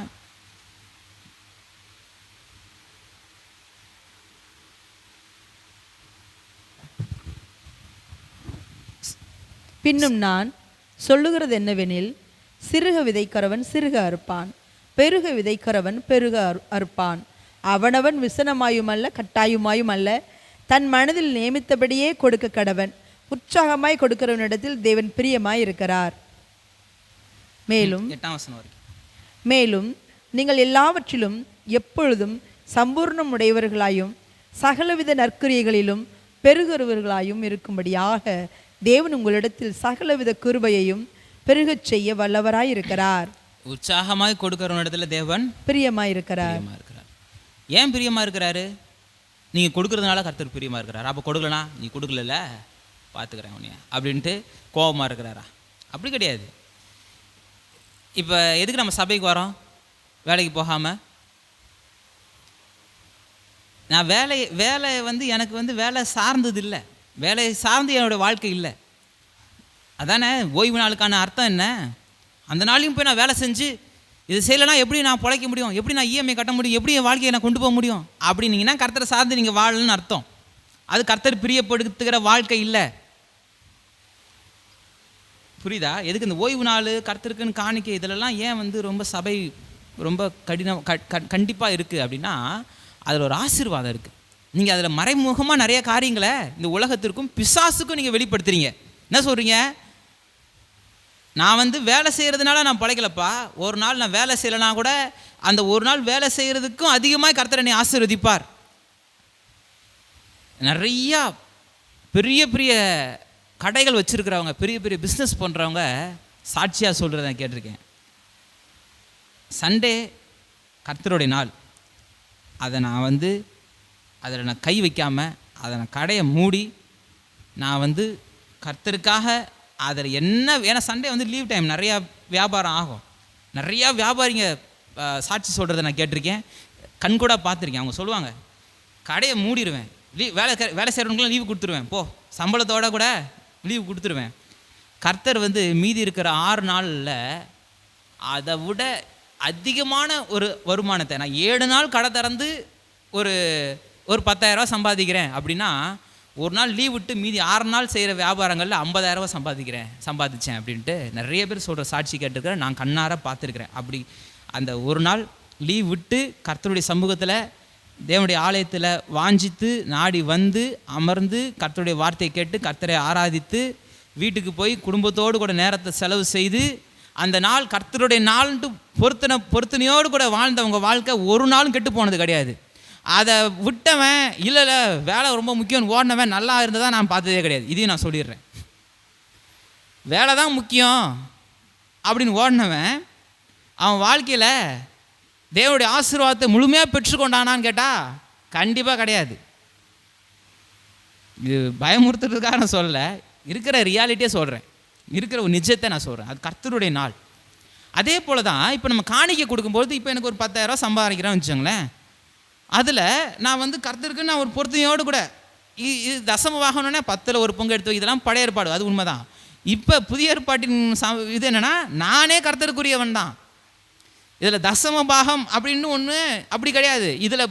பின்னும் நான் சொல்லுகிறது என்னவெனில், சிறுக விதைக்கிறவன் சிறுக அறுப்பான், பெருக விதைக்கிறவன் பெருக அறுப்பான். அவனவன் விசனமாயுமல்ல கட்டாயுமாயும் அல்ல, தன் மனதில் நியமித்தபடியே கொடுக்க கடவன். உற்சாகமாய் கொடுக்கிறவனிடத்தில் தேவன் பிரியமாய் இருக்கிறார். மேலும் நீங்கள் எல்லாவற்றிலும் எப்பொழுதும் சம்பூர்ணம் உடையவர்களாயும் சகலவித நற்கிரியைகளிலும் பெருகிறவர்களாயும் இருக்கும்படியாக தேவன் உங்களிடத்தில் சகலவித கிருபையையும் பெருகச் செய்ய வல்லவராய் இருக்கிறார். உற்சாகமாய் கொடுக்கிறவனிடத்துல தேவன் பிரியமாய் இருக்கிறார். ஏன் பிரியமா இருக்கிறாரு? நீங்கள் கொடுக்கறதுனால கர்த்தர் பிரியமா இருக்கிறார். அப்போ கொடுக்கலனா, நீ கொடுக்கல பார்த்துக்கிறேன் உன்னைய அப்படின்ட்டு கோபமாக இருக்கிறாரா? அப்படி கிடையாது. இப்போ எதுக்கு நம்ம சபைக்கு வரோம்? வேலைக்கு போகாமல் நான் வேலை வந்து எனக்கு வந்து வேலை சார்ந்தது இல்லை, வேலை சார்ந்து என்னோடய வாழ்க்கை இல்லை. அதானே ஓய்வு நாளுக்கான அர்த்தம் என்ன? அந்த நாளையும் போய் நான் வேலை செஞ்சு இது செய்யலைன்னா எப்படி நான் பிழைக்க முடியும், எப்படி நான் இஎம்ஐ கட்ட முடியும், எப்படி என் வாழ்க்கையை நான் கொண்டு போக முடியும் அப்படின்னீங்கன்னா கர்த்தரை சார்ந்து நீங்கள் வாழணும்னு அர்த்தம். அது கர்த்தர் பிரியப்படுத்துகிற வாழ்க்கை இல்லை. புரியுதா? எதுக்கு இந்த ஓய்வு நாள் கர்த்தருக்குன்னு காணிக்கை இதிலெல்லாம் ஏன் வந்து ரொம்ப சபை ரொம்ப கண்டிப்பாக இருக்குது அப்படின்னா, அதில் ஒரு ஆசீர்வாதம் இருக்குது. நீங்கள் அதில் மறைமுகமாக நிறைய காரியங்களை இந்த உலகத்திற்கும் பிசாசுக்கும் நீங்கள் வெளிப்படுத்துறீங்க. என்ன சொல்கிறீங்க? நான் வந்து வேலை செய்கிறதுனால நான் பிழைக்கலப்பா, ஒரு நாள் நான் வேலை செய்யலைனா கூட அந்த ஒரு நாள் வேலை செய்கிறதுக்கும் அதிகமாக கர்த்தர் என்னை ஆசீர்வதிப்பார். நிறையா பெரிய பெரிய கடைகள் வச்சுருக்கிறவங்க, பெரிய பெரிய பிஸ்னஸ் பண்ணுறவங்க சாட்சியாக சொல்கிறத நான் கேட்டிருக்கேன். சண்டே கர்த்தருடைய நாள், அதை நான் வந்து அதில் நான் கை வைக்காமல் அதை நான் கடையை மூடி நான் வந்து கர்த்தருக்காக அதில் என்ன, ஏன்னா சண்டே வந்து லீவ் டைம், நிறையா வியாபாரம் ஆகும். நிறையா வியாபாரிங்க சாட்சி சொல்கிறத நான் கேட்டிருக்கேன், கண்கூட பார்த்துருக்கேன். அவங்க சொல்லுவாங்க, கடையை மூடிடுவேன், வேலை செய்கிறவங்களுக்குலாம் லீவு கொடுத்துருவேன், போ சம்பளத்தோடு கூட லீவு கொடுத்துருவேன். கர்த்தர் வந்து மீதி இருக்கிற 6 நாளில் அதை விட அதிகமான ஒரு வருமானத்தை, நான் 7 நாள் கடை திறந்து ஒரு 10,000 ரூபா சம்பாதிக்கிறேன் அப்படின்னா, ஒரு நாள் லீவ் விட்டு மீதி 6 நாள் செய்கிற வியாபாரங்களில் 50,000 ரூபா சம்பாதிச்சேன் அப்படின்ட்டு நிறைய பேர் சொல்கிற சாட்சி கேட்டிருக்கிறேன். நான் கண்ணார பார்த்துருக்குறேன். அப்படி அந்த ஒரு நாள் லீவ் விட்டு கர்த்தருடைய சமூகத்தில் தேவனுடைய ஆலயத்தில் வாஞ்சித்து நாடி வந்து அமர்ந்து கர்த்தருடைய வார்த்தையை கேட்டு கர்த்தரை ஆராதித்து வீட்டுக்கு போய் குடும்பத்தோடு கூட நேரத்தை செலவு செய்து அந்த நாள் கர்த்தருடைய நாள்ன்ட்டு பொருத்தனையோடு கூட வாழ்ந்தவங்க வாழ்க்கை ஒரு நாளும் கெட்டு போனது கிடையாது. அதை விட்டவன் இல்லை வேலை ரொம்ப முக்கியம் ஓடினவன் நல்லா இருந்ததாக நான் பார்த்ததே கிடையாது. இதையும் நான் சொல்லிடுறேன். வேலை தான் முக்கியம் அப்படின்னு ஓடினவன் அவன் வாழ்க்கையில் தேவனுடைய ஆசீர்வாதத்தை முழுமையாக பெற்றுக்கொண்டானான்னு கேட்டால் கண்டிப்பாக கிடையாது. இது பயமுறுத்துறதுக்காக நான் சொல்லலை, இருக்கிற ரியாலிட்டியே சொல்கிறேன், இருக்கிற ஒரு நிஜத்தை நான் சொல்கிறேன். அது கர்த்தருடைய நாள். அதே போல் தான் இப்போ நம்ம காணிக்கை கொடுக்கும்போது, இப்போ எனக்கு ஒரு 10,000 ரூபா சம்பாதிக்கிறேன்னு வச்சுக்கோங்களேன், அதில் நான் வந்து கர்த்தருக்கு நான் ஒரு பொருத்தனையோடு கூட இது தசம வாகனம்னா 10ல் ஒரு பங்கு எடுத்து, இதெல்லாம் பழைய ஏற்பாடு, அது உண்மை தான். இப்போ புதிய ஏற்பாட்டின் இது என்னென்னா, நானே கர்த்தருக்குரியவன் தான். இதில் தசம பாகம் அப்படின்னு ஒன்று அப்படி கிடையாது. இதில்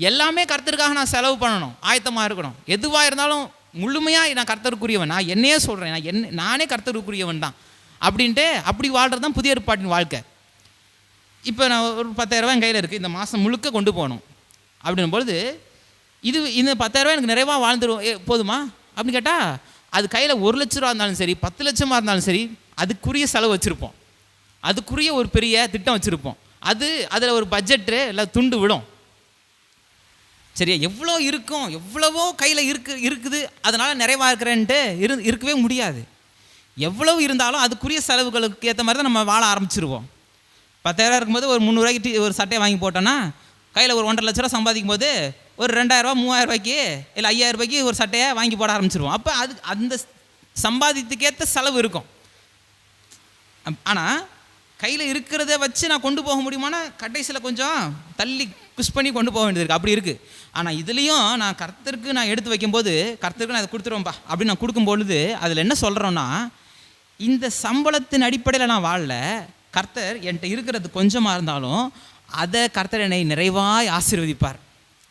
எல்லாமே கர்த்தருக்காக நான் செலவு பண்ணணும், ஆயத்தமாக இருக்கணும். எதுவாக இருந்தாலும் முழுமையாக நான் கர்த்தருக்குரியவன், நான் என்னையே சொல்கிறேன், நானே கர்த்தருக்குரியவன் தான் அப்படின்ட்டு அப்படி வாழ்கிறது தான் புதிய ஏற்பாட்டின் வாழ்க்கை. இப்போ நான் ஒரு 10,000 ரூபா என் கையில் இருக்குது, இந்த மாதம் முழுக்க கொண்டு போகணும் அப்படின்பொழுது இந்த 10,000 ரூபா எனக்கு நிறைவாக வாழ்ந்துடும் போதுமா அப்படின்னு கேட்டால், அது கையில் 1 லட்ச ரூபா இருந்தாலும் சரி 10 லட்சமாக இருந்தாலும் சரி அதுக்குரிய செலவு வச்சுருப்போம், அதுக்குரிய ஒரு பெரிய திட்டம் வச்சுருப்போம். அதில் ஒரு பட்ஜெட்டு இல்லை துண்டு விடும். சரியா? எவ்வளோ இருக்கும், எவ்வளவோ கையில் இருக்குது அதனால் நிறைவாக இருக்கிறேன்ட்டு இருக்கவே முடியாது. எவ்வளவு இருந்தாலும் அதுக்குரிய செலவுகளுக்கு ஏற்ற மாதிரி தான் நம்ம வாழ ஆரம்பிச்சிருவோம். 10,000 இருக்கும்போது ஒரு 300 ரூபாய்க்கு ஒரு சட்டையை வாங்கி போட்டோன்னா கையில் ஒரு 1,50,000 ரூபா சம்பாதிக்கும் போது ஒரு 2,000 ரூபா 3,000 ரூபாய்க்கு இல்லை 5,000 ரூபாய்க்கு ஒரு சட்டையை வாங்கி போட ஆரம்பிச்சிருவோம். அப்போ அது அந்த சம்பாதித்துக்கேற்ற செலவு இருக்கும். ஆனால் கையில் இருக்கிறத வச்சு நான் கொண்டு போக முடியுமானா கடைசியில் கொஞ்சம் தள்ளி புஷ் பண்ணி கொண்டு போக வேண்டியது இருக்குது. அப்படி இருக்குது. ஆனால் இதுலேயும் நான் கர்த்தருக்கு நான் எடுத்து வைக்கும்போது கர்த்தருக்கு நான் அதை கொடுத்துருவேன்ப்பா அப்படின்னு நான் கொடுக்கும்பொழுது அதில் என்ன சொல்கிறோன்னா, இந்த சம்பளத்தின் அடிப்படையில் நான் வாழல, கர்த்தர் என்கிட்ட இருக்கிறது கொஞ்சமாக இருந்தாலும் அதை கர்த்தர் என்னை நிறைவாய் ஆசீர்வதிப்பார்.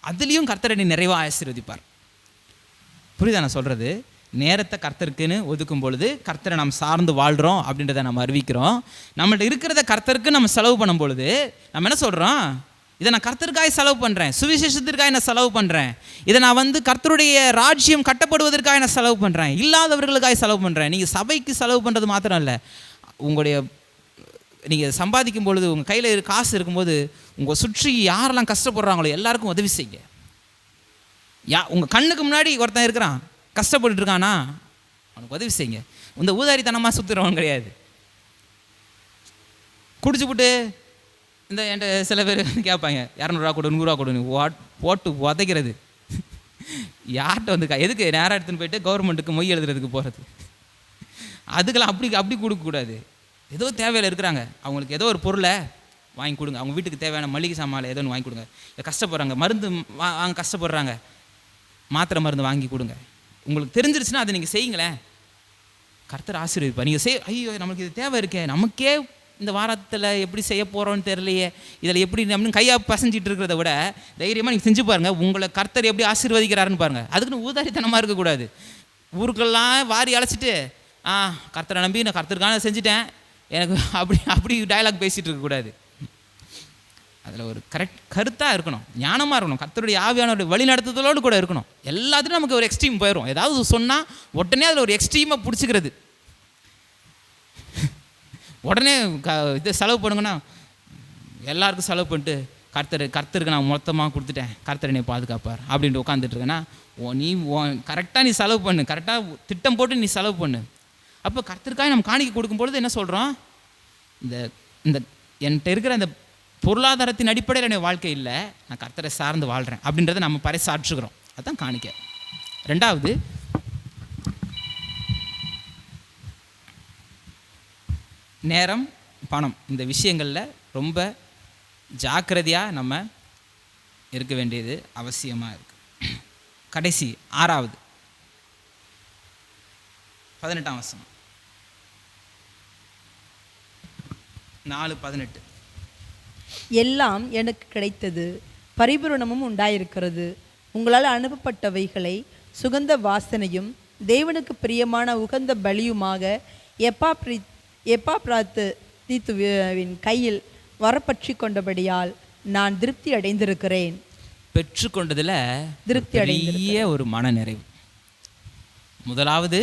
அதுலேயும் கர்த்தர் என்னை நிறைவாக ஆசீர்வதிப்பார். புரியுதா நான் சொல்கிறது? நேரத்தை கர்த்தருக்குன்னு ஒதுக்கும் பொழுது கர்த்தரை நம்ம சார்ந்து வாழ்கிறோம் அப்படின்றத நம்ம அறிவிக்கிறோம். நம்மள்ட்ட இருக்கிறத கர்த்தருக்கு நம்ம செலவு பண்ணும் பொழுது நம்ம என்ன சொல்கிறோம், இதை நான் கர்த்தருக்காக செலவு பண்ணுறேன், சுவிசேஷத்திற்காக நான் செலவு பண்ணுறேன், இதை நான் கர்த்தருடைய ராஜ்யம் கட்டப்படுவதற்காக நான் செலவு பண்ணுறேன், இல்லாதவர்களுக்காக செலவு பண்ணுறேன். நீங்கள் சபைக்கு செலவு பண்ணுறது மாத்திரம் இல்லை, உங்களுடைய நீங்கள் சம்பாதிக்கும் பொழுது உங்கள் கையில் காசு இருக்கும்போது உங்கள் சுற்றி யாரெல்லாம் கஷ்டப்படுறாங்களோ எல்லாருக்கும் உதவி செய்யுங்க. உங்கள் கண்ணுக்கு முன்னாடி ஒருத்தன் இருக்கிறான் கஷ்டப்பட்டு இருக்கானா, அவனுக்கு உதவி செய்யுங்க. இந்த ஊதாரித்தனமாக சுற்றுறவன் கிடையாது. குடிச்சு போட்டு இந்த என்கிட்ட சில பேர் கேட்பாங்க 200 ரூபா கொடு 100 ரூபா கொடுன்னு போட்டு உதைக்கிறது. யார்கிட்ட எதுக்கு நேராக எடுத்துன்னு போயிட்டு கவர்மெண்ட்டுக்கு மொய் எழுதுறதுக்கு போகிறது, அதுக்கெல்லாம் அப்படி கொடுக்கக்கூடாது. ஏதோ தேவையில் இருக்கிறாங்க, அவங்களுக்கு ஏதோ ஒரு பொருளை வாங்கி கொடுங்க. அவங்க வீட்டுக்கு தேவையான மளிகை சாமான் ஏதோ ஒன்று வாங்கி கொடுங்க. கஷ்டப்படுறாங்க, மருந்து வாங்க கஷ்டப்படுறாங்க, மாத்திரை மருந்து வாங்கி கொடுங்க. உங்களுக்கு தெரிஞ்சிருச்சுன்னா அதை நீங்கள் செய்யுங்களேன், கர்த்தர் ஆசீர்வதிப்பார். நீங்கள் ஐயோ நமக்கு இது தேவை இருக்கே, நமக்கே இந்த வாரத்தில் எப்படி செய்ய போகிறோன்னு தெரியலையே, இதில் எப்படி அப்படின்னு கையாக பசஞ்சிட்டு இருக்கிறத விட தைரியமாக நீங்கள் செஞ்சு பாருங்கள், உங்களை கர்த்தர் எப்படி ஆசீர்வதிக்கிறாருன்னு பாருங்கள். அதுக்குன்னு ஊதாரித்தனமாக இருக்கக்கூடாது. ஊருக்கெல்லாம் வாரி அழைச்சிட்டு கர்த்தரை நம்பி நான் கர்த்தருக்கான செஞ்சுட்டேன் எனக்கு அப்படி டயலாக் பேசிகிட்டு இருக்கக்கூடாது. அதில் ஒரு கருத்தாக இருக்கணும், ஞானமாக இருக்கணும், கர்த்தருடைய ஆவியானவருடைய வழி நடத்துதலோடு கூட இருக்கணும். எல்லாத்துலையும் நமக்கு ஒரு எக்ஸ்ட்ரீம் போயிடும். ஏதாவது சொன்னால் உடனே அதில் ஒரு எக்ஸ்ட்ரீமாக பிடிச்சிக்கிறது. உடனே இது செலவு பண்ணுங்கன்னா எல்லாருக்கும் செலவு பண்ணிட்டு கர்த்தருக்கு நான் மொத்தமாக கொடுத்துட்டேன், கர்த்தர் என்னை பாதுகாப்பார் அப்படின்ட்டு உட்காந்துட்டு இருக்கேன்னா, நீ கரெக்டாக நீ செலவு பண்ணு, கரெக்டாக திட்டம் போட்டு நீ செலவு பண்ணு. அப்போ கர்த்தருக்காக நம்ம காணிக்கை கொடுக்கும்பொழுது என்ன சொல்கிறோம், இந்த என்கிட்ட இருக்கிற அந்த பொருளாதாரத்தின் அடிப்படையில் என்னுடைய வாழ்க்கை இல்லை, நான் கர்த்தரை சார்ந்து வாழ்கிறேன் அப்படின்றத நம்ம பறைசாற்றுகிறோம். அதுதான் காணிக்கை. ரெண்டாவது, நேரம் பணம் இந்த விஷயங்களில் ரொம்ப ஜாக்கிரதையாக நம்ம இருக்க வேண்டியது அவசியமாக இருக்குது. கடைசி 6வது 18ஆம் வசனம் 4:18. எல்லாம் எனக்கு கிடைத்தது, பரிபூரணமும் உண்டாயிருக்கிறது. உங்களால் அனுப்பப்பட்டவைகளை சுகந்த வாசனையும் தேவனுக்கு பிரியமான உகந்த பலியுமாக எப்பாப்ராத்துவின் கையில் வரப்பற்றி கொண்டபடியால் நான் திருப்தி அடைந்திருக்கிறேன். பெற்றுக்கொண்டதில் திருப்தி அடைய ஒரு மன நிறைவு. முதலாவது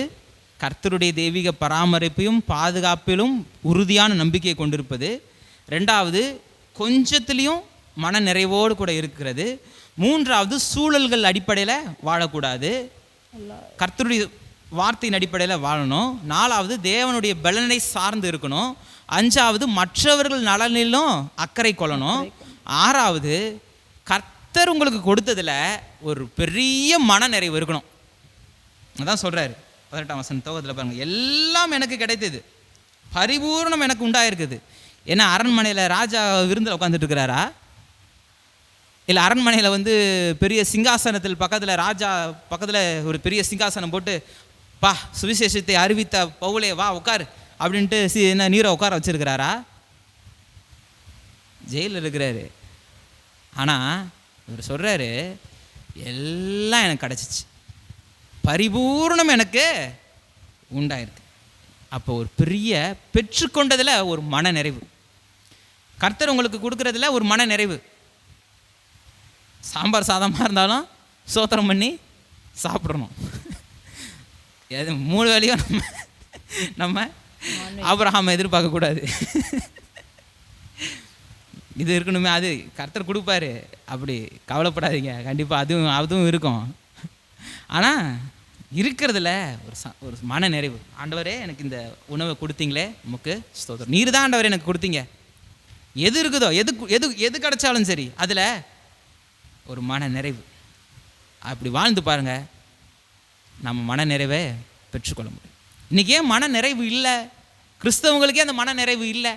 கர்த்தருடைய தெய்வீக பராமரிப்பையும் பாதுகாப்பிலும் உறுதியான நம்பிக்கையை கொண்டிருப்பது. ரெண்டாவது கொஞ்சத்துலேயும் மன நிறைவோடு கூட இருக்கிறது. மூன்றாவது சூழல்கள் அடிப்படையில் வாழக்கூடாது, கர்த்தருடைய வார்த்தையின் அடிப்படையில் வாழணும். நாலாவது தேவனுடைய பலனை சார்ந்து இருக்கணும். அஞ்சாவது மற்றவர்கள் நலனிலும் அக்கறை கொள்ளணும். ஆறாவது கர்த்தர் உங்களுக்கு கொடுத்ததில் ஒரு பெரிய மன நிறைவு இருக்கணும். அதான் சொல்கிறாரு 18ஆம் வசனம் துவக்கத்தில் பாருங்கள், எல்லாம் எனக்கு கிடைத்தது, பரிபூர்ணம் எனக்கு உண்டாயிருக்குது. ஏன்னா அரண்மனையில் ராஜா விருந்தில் உட்காந்துட்டு இருக்கிறாரா, இல்லை அரண்மனையில் பெரிய சிங்காசனத்தில் பக்கத்தில் ராஜா பக்கத்தில் ஒரு பெரிய சிங்காசனம் போட்டு சுவிசேஷத்தை அறிவித்த பவுலே வா உட்கார் அப்படின்ட்டு என்ன நீரை உட்கார வச்சிருக்கிறாரா? ஜெயிலில் இருக்கிறாரு. ஆனால் இவர் சொல்கிறாரு, எல்லாம் எனக்கு கிடச்சிச்சு, பரிபூர்ணம் எனக்கு உண்டாயிருக்கு. அப்போ ஒரு பெரிய பெற்றுக்கொண்டதில் ஒரு மன நிறைவு, கர்த்தர் உங்களுக்கு கொடுக்குறதுல ஒரு மன நிறைவு. சாம்பார் சாதமாக இருந்தாலும் சோத்திரம் பண்ணி சாப்பிட்றணும். 3 வேளையும் நம்ம ஆபிரகாமை எதிர்பார்க்கக்கூடாது. இது இருக்கணுமே, அது கர்த்தர் கொடுப்பாரு, அப்படி கவலைப்படாதீங்க, கண்டிப்பாக அதுவும் இருக்கும். ஆனால் இருக்கிறதுல ஒரு மன நிறைவு. ஆண்டவரே எனக்கு இந்த உணவை கொடுத்தீங்களே உமக்கு ஸ்தோத்திரம், நீர் தான் ஆண்டவரே எனக்கு கொடுத்தீங்க. எது இருக்குதோ எது கிடைச்சாலும் சரி அதில் ஒரு மன நிறைவு. அப்படி வாழ்ந்து பாருங்கள், நம்ம மன நிறைவை பெற்றுக்கொள்ள முடியும். இன்றைக்கி ஏன் மன நிறைவு இல்லை? கிறிஸ்தவங்களுக்கே அந்த மன நிறைவு இல்லை.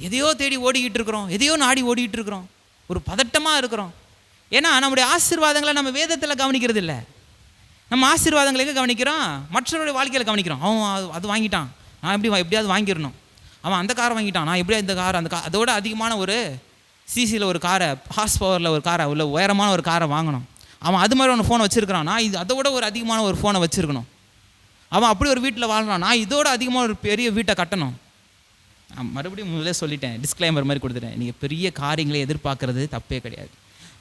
எதையோ தேடி ஓடிக்கிட்டு இருக்கிறோம், எதையோ நாடி ஓடிக்கிட்டு இருக்கிறோம், ஒரு பதட்டமாக இருக்கிறோம். ஏன்னா நம்முடைய ஆசீர்வாதங்களை நம்ம வேதத்தில் கவனிக்கிறது இல்லை. நம்ம ஆசீர்வாதங்களை எங்கே கவனிக்கிறோம்? மற்றவருடைய வாழ்க்கையில் கவனிக்கிறோம். அவன் அது வாங்கிட்டான், நான் எப்படியாவது வாங்கிடணும். அவன் அந்த காரை வாங்கிட்டான், நான் எப்படியா இந்த கார் அதோட அதிகமான ஒரு சிசியில் ஒரு காரை, ஹார்ஸ் பவரில் ஒரு காரை, உள்ள உயரமான ஒரு காரை வாங்கணும். அவன் அது மாதிரி ஒன்று ஃபோனை வச்சுருக்கிறான், நான் அதை விட ஒரு அதிகமான ஒரு ஃபோனை வச்சுருக்கணும். அவன் அப்படி ஒரு வீட்டில் வாழ்கிறான், நான் இதோட அதிகமாக ஒரு பெரிய வீட்டை கட்டணும். மறுபடியும் முதலே சொல்லிட்டேன், டிஸ்க்ளைமர் மாதிரி கொடுத்துட்டேன். நீங்கள் பெரிய காரியங்களை எதிர்பார்க்கறது தப்பே கிடையாது.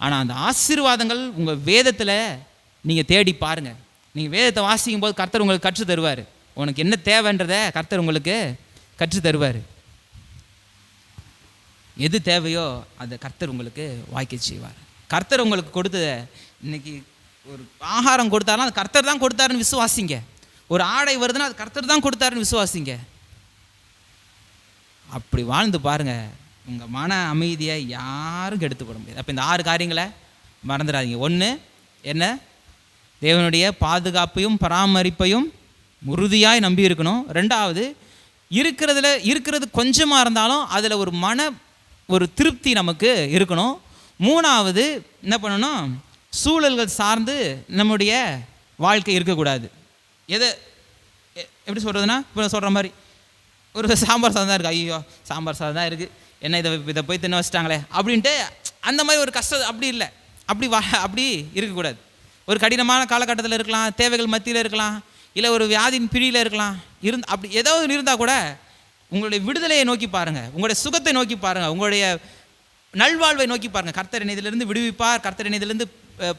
ஆனால் அந்த ஆசீர்வாதங்கள் உங்கள் வேதத்தில் நீங்கள் தேடி பாருங்கள். நீங்கள் வேதத்தை வாசிக்கும் போது கர்த்தர் உங்களுக்கு கற்று தருவார். உனக்கு என்ன தேவைன்றதை கர்த்தர் உங்களுக்கு கற்று தருவார். எது தேவையோ அதை கர்த்தர் உங்களுக்கு வாய்க்க செய்வார். கர்த்தர் உங்களுக்கு கொடுத்ததை, இன்னைக்கு ஒரு ஆகாரம் கொடுத்தாருன்னா அது கர்த்தர் தான் கொடுத்தாருன்னு விசுவாசிங்க. ஒரு ஆடை வருதுன்னா அது கர்த்தர் தான் கொடுத்தாருன்னு விசுவாசிங்க. அப்படி வாழ்ந்து பாருங்கள், உங்கள் மன அமைதியை யாரும் கெடுத்து போட முடியாது. அப்போ இந்த 6 காரியங்களை மறந்துடாதீங்க. 1 என்ன? தேவனுடைய பாதுகாப்பையும் பராமரிப்பையும் உறுதியாய் நம்பி இருக்கணும். 2வது, இருக்கிறது கொஞ்சமாக இருந்தாலும் அதில் ஒரு திருப்தி நமக்கு இருக்கணும். 3வது என்ன பண்ணணும்? சூழல்கள் சார்ந்து நம்முடைய வாழ்க்கை இருக்கக்கூடாது. எப்படி சொல்கிறதுனா, இப்போ சொல்கிற மாதிரி ஒரு சாம்பார் சாதம் தான் இருக்குது, ஐயோ சாம்பார் சாதம் தான் இருக்குது, என்ன இதை போய் தின்ன வச்சிட்டாங்களே அப்படின்ட்டு அந்த மாதிரி ஒரு கஷ்டம் அப்படி இல்லை. அப்படி இருக்கக்கூடாது. ஒரு கடினமான காலகட்டத்தில் இருக்கலாம், தேவைகள் மத்தியில் இருக்கலாம், இல்லை ஒரு வியாதியின் பிடியில் இருக்கலாம். அப்படி ஏதாவது இருந்தால் கூட உங்களுடைய விடுதலையை நோக்கி பாருங்கள், உங்களுடைய சுகத்தை நோக்கி பாருங்கள், உங்களுடைய நல்வாழ்வை நோக்கி பாருங்கள். கர்த்தர் என்னை இதிலிருந்து விடுவிப்பார், கர்த்தர் என்னை இதிலிருந்து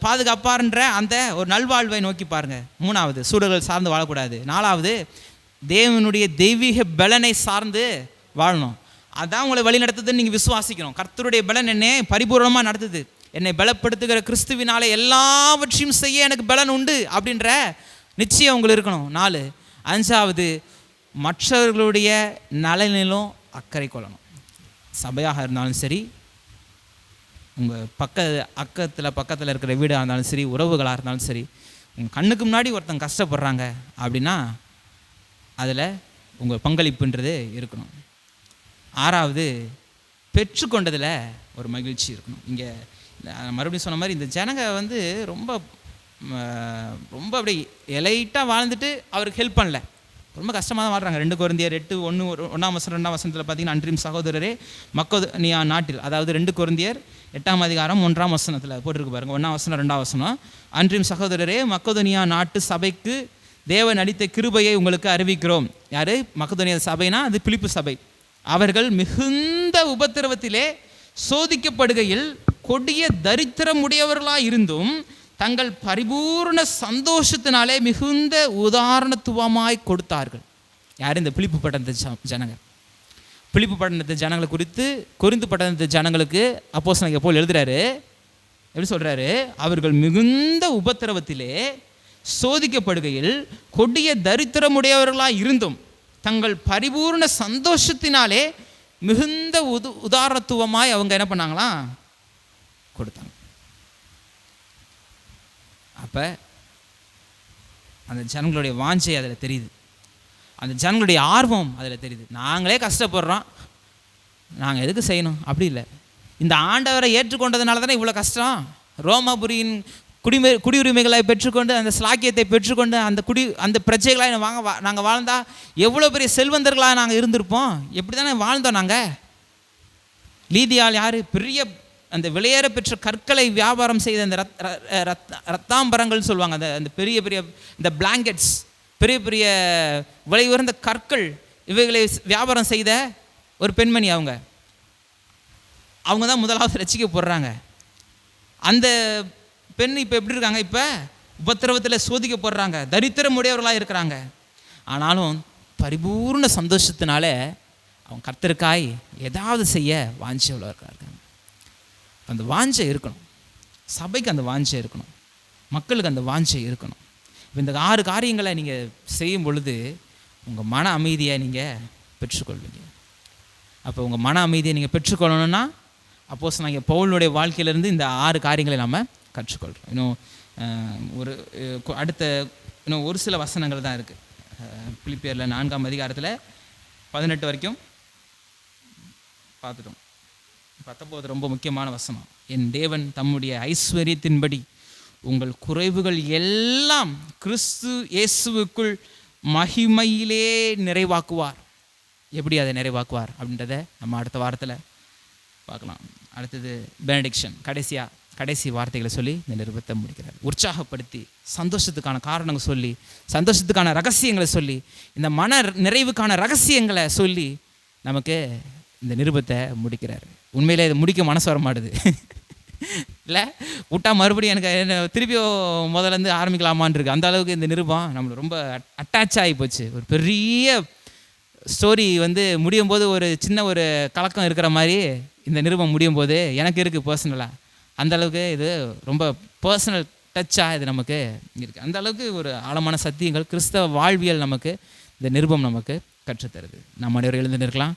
பாதுகாப்பார்ன்ற அந்த ஒரு நல்வாழ்வை நோக்கி பாருங்கள். 3வது, சூழல்கள் சார்ந்து வாழக்கூடாது. 4வது, தேவனுடைய தெய்வீக பலனை சார்ந்து வாழணும். அதான் உங்களை வழி நடத்துதுன்னு நீங்கள் விசுவாசிக்கணும். கர்த்தருடைய பலன் என்னை பரிபூர்ணமாக நடத்துது, என்னை பலப்படுத்துகிற கிறிஸ்துவினாலே எல்லாவற்றையும் செய்ய எனக்கு பலன் உண்டு அப்படின்ற நிச்சயம் உங்களுக்கு இருக்கணும். 4. 5வது, மற்றவர்களுடைய நலனிலும் அக்கறை கொள்ளணும். சபையாக இருந்தாலும் சரி, உங்கள் பக்கத்தில் இருக்கிற வீடாக இருந்தாலும் சரி, உறவுகளாக இருந்தாலும் சரி, உங்கள் கண்ணுக்கு முன்னாடி ஒருத்தங்க கஷ்டப்படுறாங்க அப்படின்னா அதில் உங்கள் பங்களிப்புன்றது இருக்கணும். 6வது, பெற்றுக்கொண்டதில் ஒரு மகிழ்ச்சி இருக்கணும். இங்கே மறுபடியும் சொன்ன மாதிரி இந்த ஜனங்க ரொம்ப ரொம்ப அப்படி எலைட்டாக வாழ்ந்துட்டு அவருக்கு ஹெல்ப் பண்ணல, ரொம்ப கஷ்டமாக தான் வாழ்கிறாங்க. 2 கொரிந்தியர் 8:1-2 பார்த்தீங்கன்னா, அன்றியும் சகோதரரே மக்கதோனியா நாட்டில், அதாவது 2 கொரிந்தியர் 8:1 போட்டிருக்கு பாருங்க. 1 அன்றியும் சகோதரரே மக்கதோனியா நாட்டு சபைக்கு தேவன் அளித்த கிருபையை உங்களுக்கு அறிவிக்கிறோம். யார்? மக்கதோனியா சபைனா அது பிலிப்பு சபை. அவர்கள் மிகுந்த உபத்திரவத்திலே சோதிக்கப்படுகையில் கொடிய தரித்திரமுடையவர்களாக இருந்தும் தங்கள் பரிபூர்ண சந்தோஷத்தினாலே மிகுந்த உதாரணத்துவமாய் கொடுத்தார்கள். யார்? இந்த பிலிப்பு பட்டணத்து ஜனங்க. பிலிப்பு பட்டணத்து ஜனங்களை குறித்து கொரிந்து பட்டணத்து ஜனங்களுக்கு அப்போஸ்தலனாகிய பவுல் எழுதுறாரு. எப்படி சொல்கிறாரு? அவர்கள் மிகுந்த உபத்திரவத்திலே சோதிக்கப்படுகையில் கொடிய தரித்திரமுடையவர்களாக இருந்தும் தங்கள் பரிபூர்ண சந்தோஷத்தினாலே மிகுந்த உதாரணத்துவமாய் அவங்க என்ன பண்ணாங்களாம்? கொடுத்தாங்க. அப்போ அந்த ஜனங்களுடைய வாஞ்சை அதில் தெரியுது, அந்த ஜனங்களுடைய ஆர்வம் அதில் தெரியுது. நாங்களே கஷ்டப்படுறோம், நாங்கள் எதுக்கு செய்யணும்? அப்படி இல்லை. இந்த ஆண்டவரை ஏற்றுக்கொண்டதுனால தானே இவ்வளோ கஷ்டம். ரோமாபுரியின் குடியுரிமைகளை பெற்றுக்கொண்டு அந்த ஸ்லாக்கியத்தை பெற்றுக்கொண்டு அந்த பிரஜைகளாக நாங்கள் வாழ்ந்தால் எவ்வளோ பெரிய செல்வந்தர்களாக நாங்கள் இருந்திருப்போம். எப்படி தானே வாழ்ந்தோம் நாங்கள். லீதியால் யார்? பெரிய அந்த விலையேற பெற்ற கற்களை வியாபாரம் செய்த அந்த ரத்தாம்பரங்கள் சொல்லுவாங்க, அந்த பெரிய பெரிய இந்த பிளாங்கெட்ஸ், பெரிய பெரிய விலை உயர்ந்த கற்கள், இவைகளை வியாபாரம் செய்த ஒரு பெண்மணி. அவங்க தான் முதலாவது ரட்சிக்கப்படுறாங்க. அந்த பெண் இப்போ எப்படி இருக்காங்க? இப்போ உபத்திரவத்தில் சோதிக்கப்படுறாங்க, தரித்திரமுடையவர்களாக இருக்கிறாங்க. ஆனாலும் பரிபூர்ண சந்தோஷத்தினால அவங்க கர்த்தருக்காய் ஏதாவது செய்ய வாஞ்சை உள்ளவர்களாக இருக்காங்க. அந்த வாஞ்சை இருக்கணும், சபைக்கு அந்த வாஞ்சை இருக்கணும், மக்களுக்கு அந்த வாஞ்சை இருக்கணும். இப்போ இந்த 6 காரியங்களை நீங்கள் செய்யும் பொழுது உங்கள் மன அமைதியை நீங்கள் பெற்றுக்கொள்வீங்க. அப்போ உங்கள் மன அமைதியை நீங்கள் பெற்றுக்கொள்ளணும்னா அப்போஸ்தலனாகிய பவுலுடைய வாழ்க்கையிலேருந்து இந்த 6 காரியங்களை நாம் கற்றுக்கொள்கிறோம். இன்னும் அடுத்த இன்னும் ஒரு சில வசனங்கள் தான் இருக்குது. பிலிப்பியரில் 4ஆம் அதிகாரத்தில் 18 வரைக்கும் பார்த்துட்டோம். 19 ரொம்ப முக்கியமான வசனம். என் தேவன் தம்முடைய ஐஸ்வர்யத்தின்படி உங்கள் குறைவுகள் எல்லாம் கிறிஸ்து இயேசுவுக்குள் மகிமையிலே நிறைவாக்குவார். எப்படி அதை நிறைவாக்குவார் அப்படின்றத நம்ம அடுத்த வாரத்தில் பார்க்கலாம். அடுத்தது பெனடிக்ஷன், கடைசி வார்த்தைகளை சொல்லி இந்த நிருபத்தை முடிக்கிறார். உற்சாகப்படுத்தி சந்தோஷத்துக்கான காரணங்கள் சொல்லி, சந்தோஷத்துக்கான ரகசியங்களை சொல்லி, இந்த மன நிறைவுக்கான ரகசியங்களை சொல்லி நமக்கு இந்த நிருபத்தை முடிக்கிறார். உண்மையிலே இதை முடிக்க மனசு வர மாட்டுது இல்லை, விட்டா மறுபடியும் எனக்கு திருப்பியும் முதலேருந்து ஆரம்பிக்கலாமான் இருக்குது. அந்த அளவுக்கு இந்த நிருபம் நம்மளுக்கு ரொம்ப அட்டாச் ஆகி போச்சு. ஒரு பெரிய ஸ்டோரி முடியும் போது ஒரு சின்ன ஒரு கலக்கம் இருக்கிற மாதிரி இந்த நிருபம் முடியும் போது எனக்கு இருக்குது பர்சனலாக. அந்த அளவுக்கு இது ரொம்ப பர்சனல் டச்சாக இது நமக்கு இருக்குது. அந்த அளவுக்கு ஒரு ஆழமான சத்தியங்கள், கிறிஸ்தவ வாழ்வியல் நமக்கு இந்த நிருபம் நமக்கு கற்றுத்தருது. நம்ம அனைவரும் எழுந்து நிற்கலாம்.